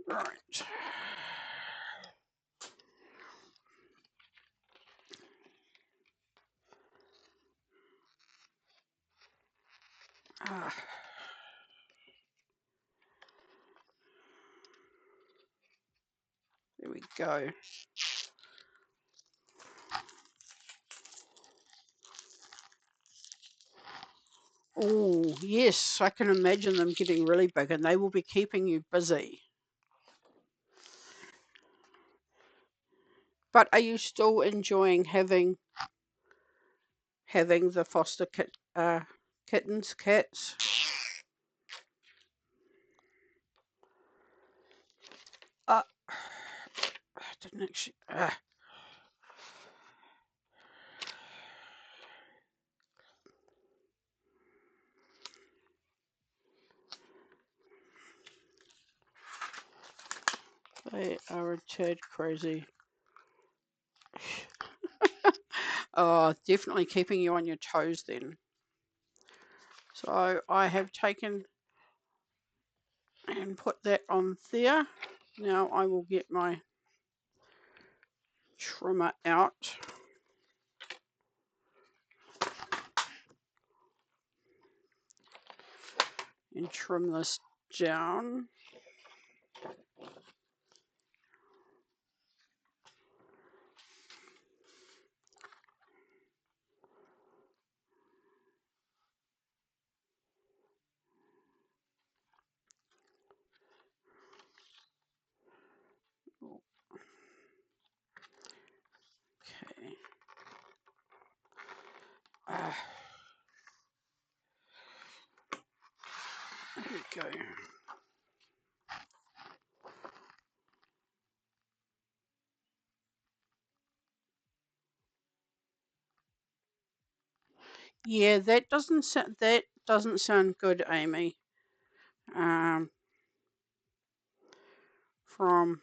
Right. Ah. There we go. Oh, yes, I can imagine them getting really big and they will be keeping you busy. But are you still enjoying having the foster kittens, cats? I didn't actually. They are a tad crazy. Oh, definitely keeping you on your toes then. So I have taken and put that on there. Now I will get my trimmer out and trim this down. Okay. There we go. Yeah, that doesn't sound good, Amy. From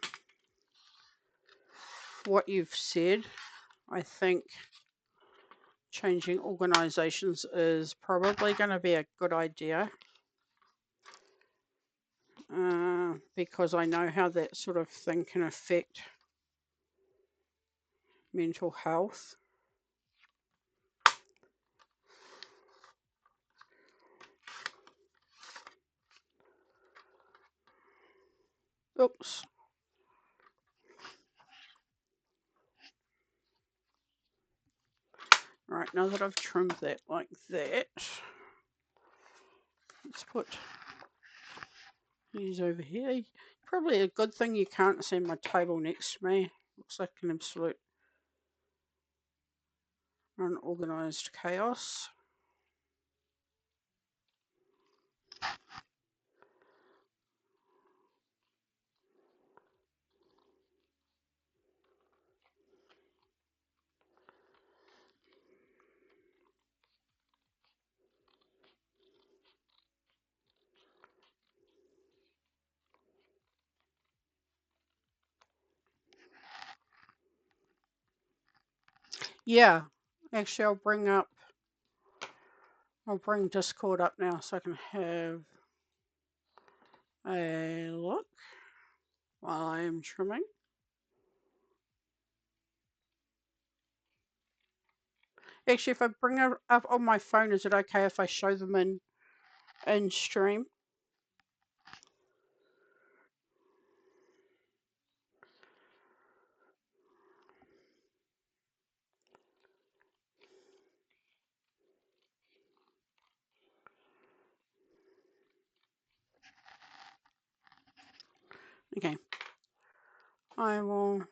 what you've said, I think changing organizations is probably going to be a good idea, because I know how that sort of thing can affect mental health. Oops. All right, now that I've trimmed that like that, let's put these over here. Probably a good thing you can't see my table next to me. Looks like an absolute unorganized chaos. Yeah, actually I'll bring Discord up now so I can have a look while I am trimming. Actually, if I bring it up on my phone, is it okay if I show them in stream? Okay, I will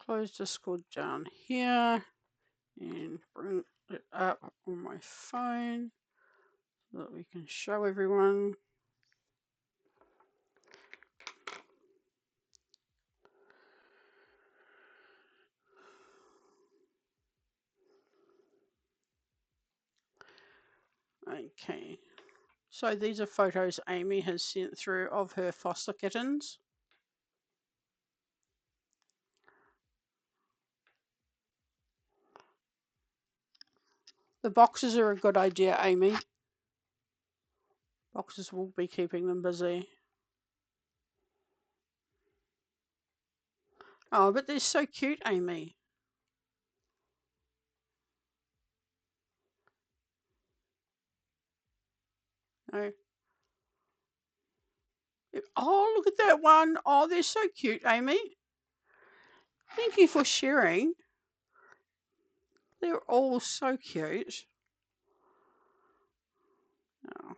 close Discord down here and bring it up on my phone so that we can show everyone. Okay, so these are photos Amy has sent through of her foster kittens. The boxes are a good idea, Amy. Boxes will be keeping them busy. Oh, but they're so cute, Amy. No. Oh, look at that one. Oh, they're so cute, Amy. Thank you for sharing. They're all so cute. Oh.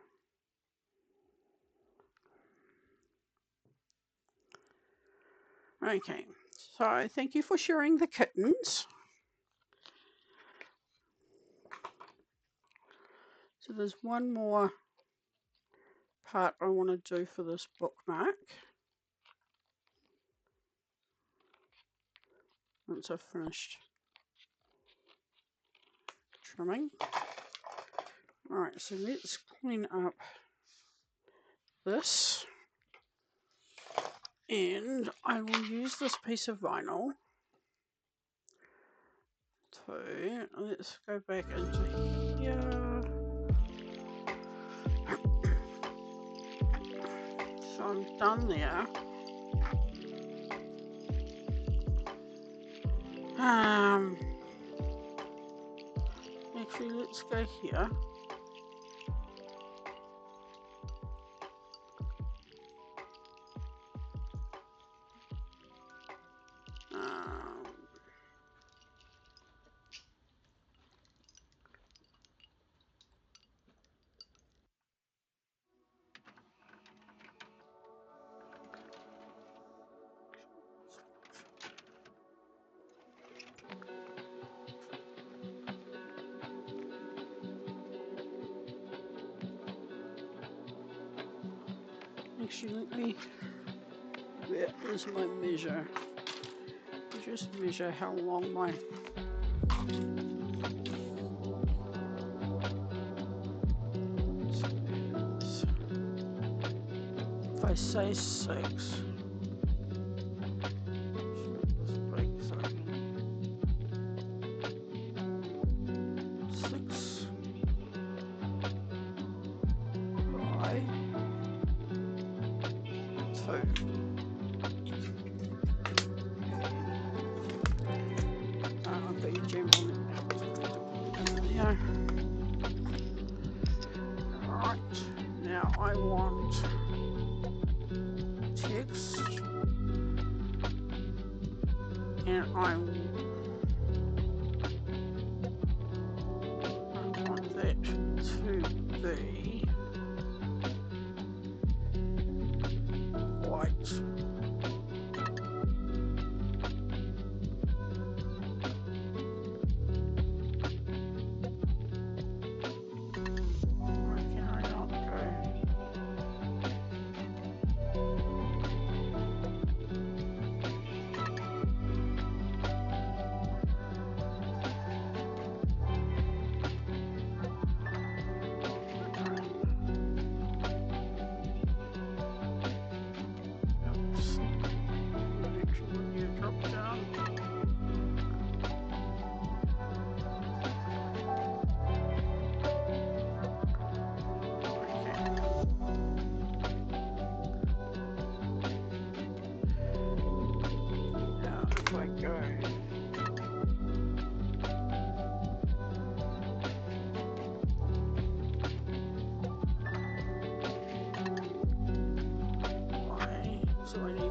Okay, so thank you for sharing the kittens. So there's one more part I want to do for this bookmark. Once I've finished trimming. Alright, so let's clean up this. And I will use this piece of vinyl to, let's go back into here. So I'm done there. Actually, let's go here. Actually, let me, where is my measure? Just measure how long my if I say 6. Alright, now I want text, and I want that to be white.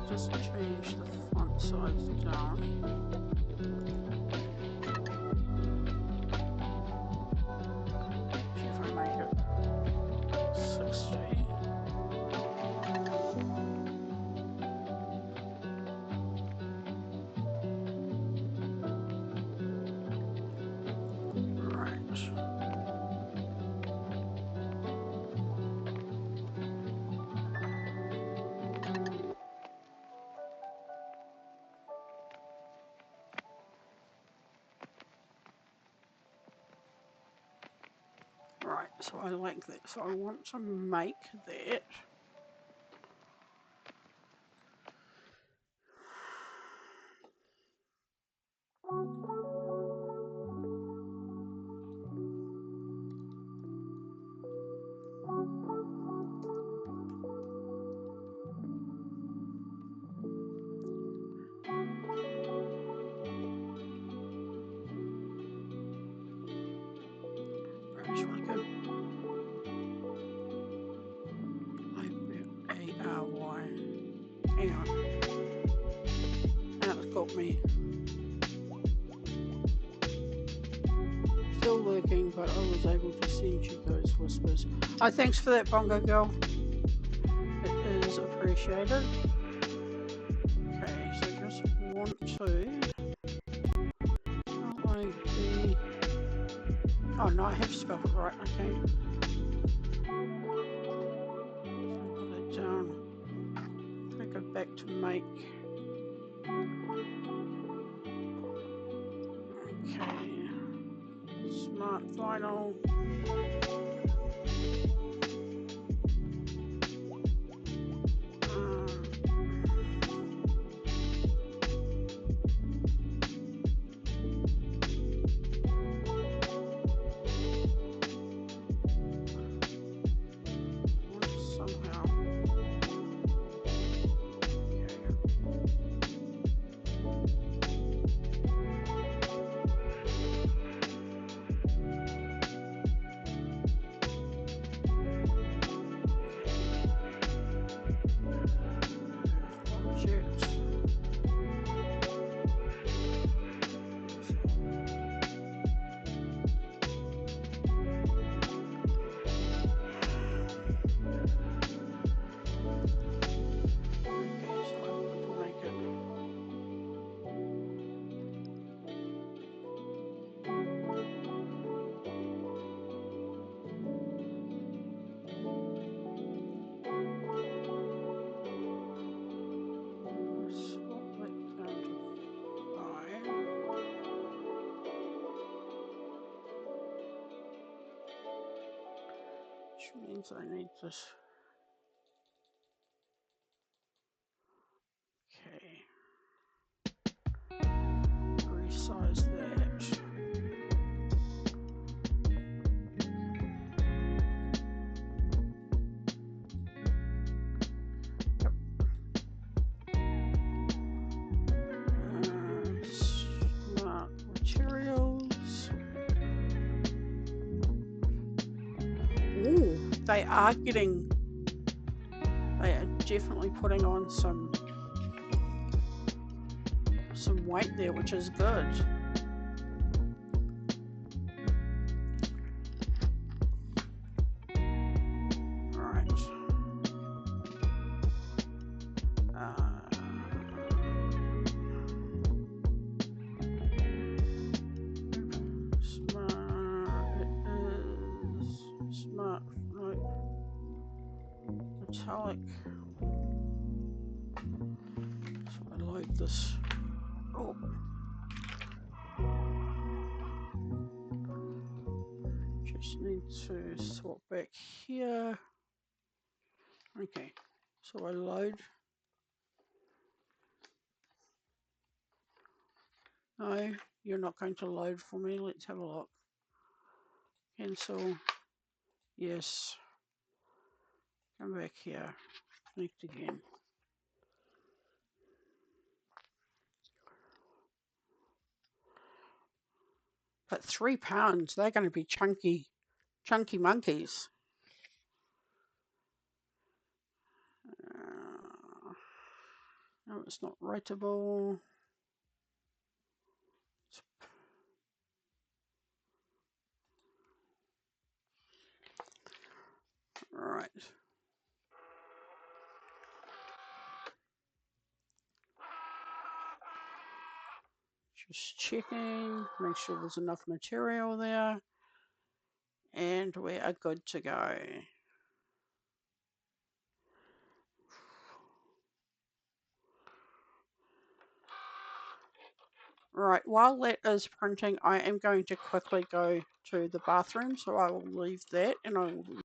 just change the font size down. See if I make it 60. Right. Right, so I like that. So I want to make that. Right, so I go I-A-R-Y. Hang on. Now it's got me. Still working, but I was able to send you those whispers. Oh, thanks for that, Bongo Girl. It is appreciated. Okay, so just want to L-I-B. Oh no, I have spelled it right, okay. So put it down. I go back to make. Okay. Smart vinyl. Somehow. Which means I need this. Okay. Resize that. Yep. Smart materials. Ooh, they are definitely putting on some weight there, which is good. Right. Smart, no, metallic. So I load this. Oh. Just need to swap back here. Okay, so I load. No, you're not going to load for me. Let's have a look. Cancel. Yes. Come back here. Connect again. But £3, they're going to be chunky monkeys. No, it's not writable. Right. Just checking, make sure there's enough material there, and we are good to go. Right, while that is printing, I am going to quickly go to the bathroom, so I will leave that and I will be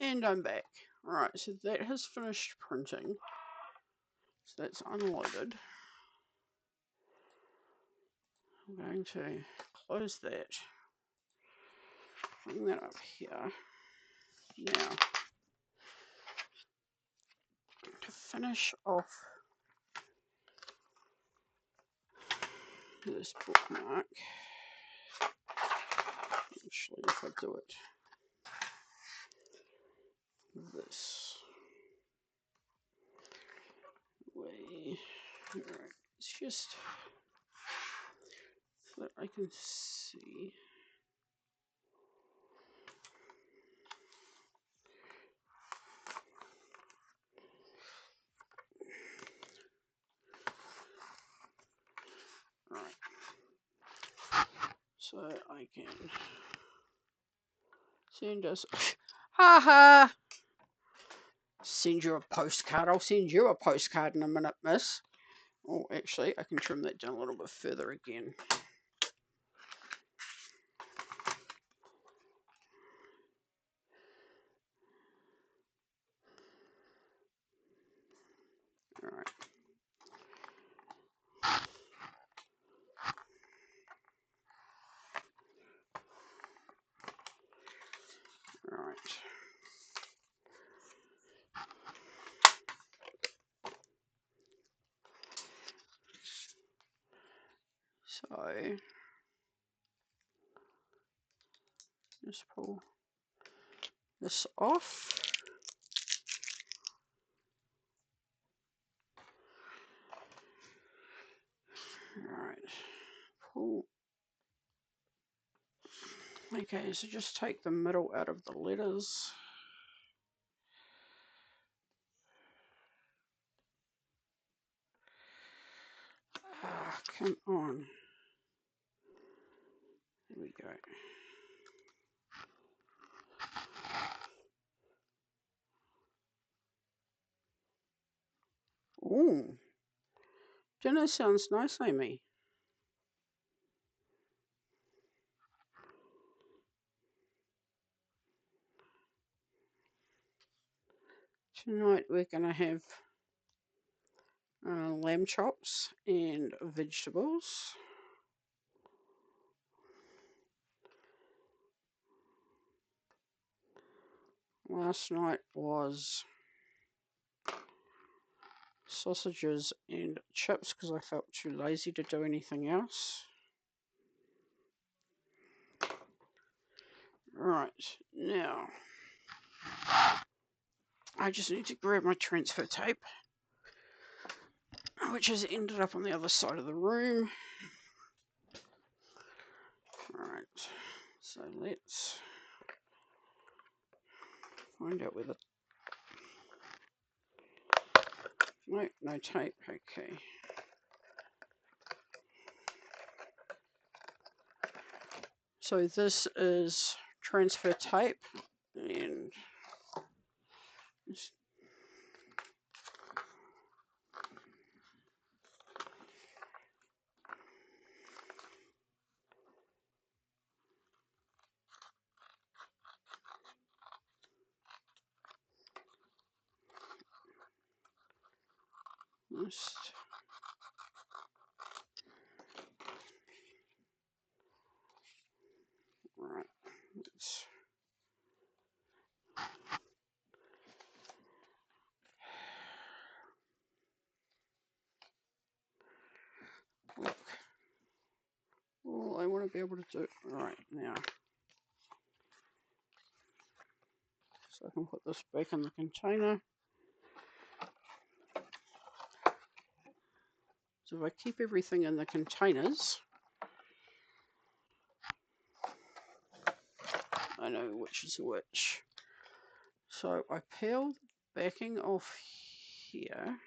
and I'm back. Alright, so that has finished printing. So that's unloaded. I'm going to close that. Bring that up here. Now, to finish off this bookmark, actually, if I do it this way, alright, it's just so that I can see. Alright, so I can send us. Ha ha! Send you a postcard. I'll send you a postcard in a minute, miss. Oh, actually, I can trim that down a little bit further again. Alright. Alright. So, just pull this off. Alright. Pull. Okay, so just take the middle out of the letters. Ah, come on. There we go. Ooh. Dinner sounds nice, Amy. Tonight we're going to have lamb chops and vegetables. Last night was sausages and chips because I felt too lazy to do anything else. Right, now I just need to grab my transfer tape, which has ended up on the other side of the room. Alright, so let's find out where the... No tape, okay. So this is transfer tape, and just right. Let's look. Well, I want to be able to do it right now. So I can put this back in the container. So if I keep everything in the containers, I know which is which. So I peel the backing off here.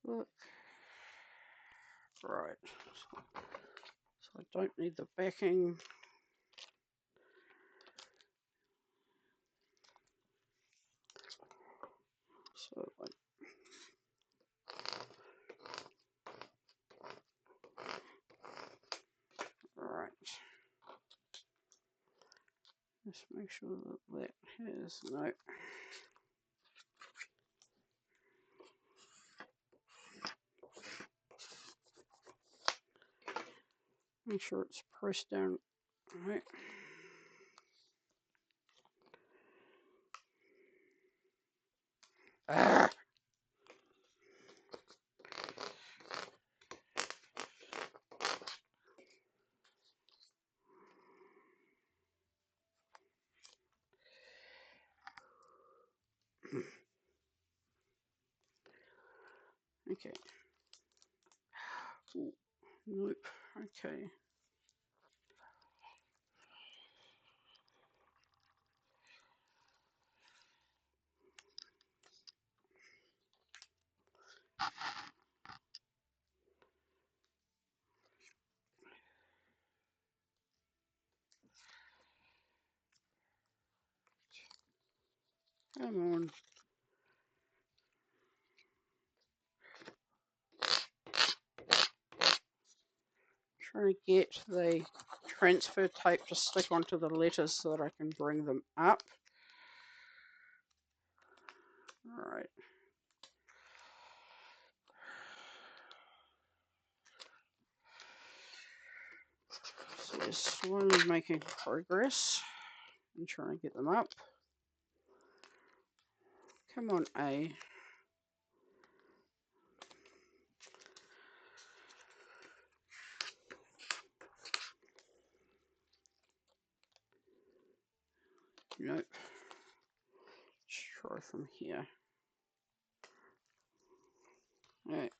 Look. Right. So I don't need the backing. So right. Just make sure that that has no. Make sure it's pressed down. All right. Ah. Okay. Ooh, nope. Okay. Come on. Trying to get the transfer tape to stick onto the letters so that I can bring them up. All right. So we're slowly making progress and trying to get them up. Come on, A. Nope. Let's try from here. All right.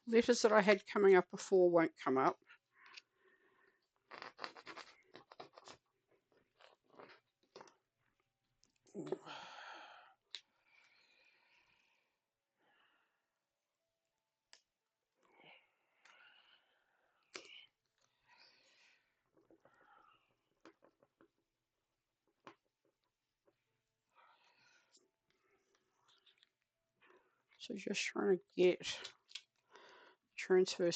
Letters that I had coming up before won't come up. So just trying to get transfer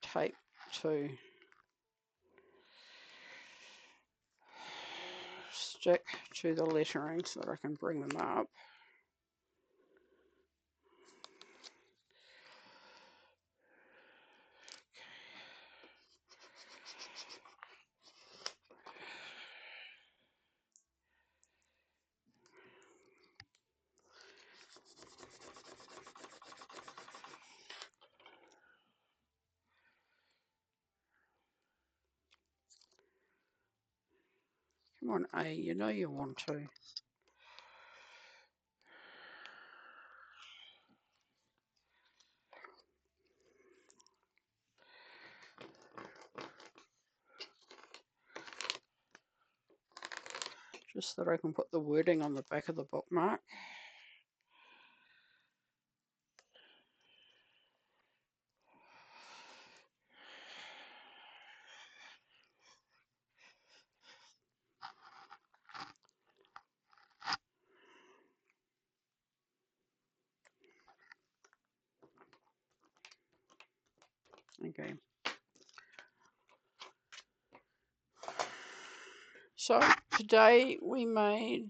tape to stick to the lettering so that I can bring them up. Come on, A, you know you want to. Just that I can put the wording on the back of the bookmark. Okay. So today we made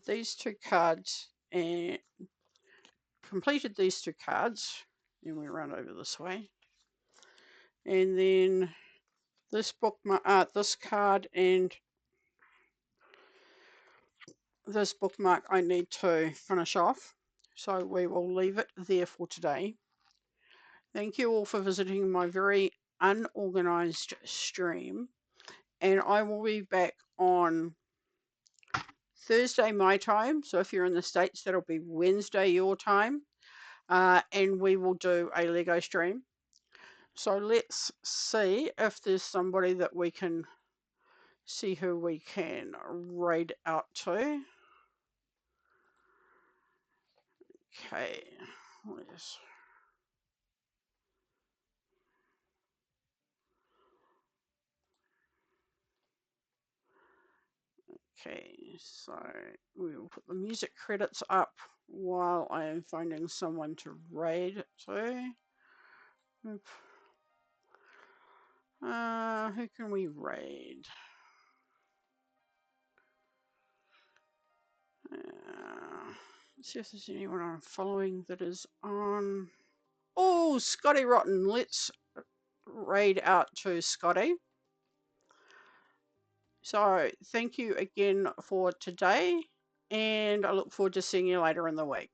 these two cards and completed these two cards, and we run over this way, and then this bookmark, this card and this bookmark I need to finish off, so we will leave it there for today. Thank you all for visiting my very unorganized stream, and I will be back on Thursday my time, so if you're in the States that'll be Wednesday your time, and we will do a Lego stream. So let's see if there's somebody that we can see who we can raid out to. Okay, let's. Okay, so we will put the music credits up while I am finding someone to raid to. Who can we raid? Let's see if there's anyone I'm following that is on. Oh, Scotty Rotten. Let's raid out to Scotty. So thank you again for today, and I look forward to seeing you later in the week.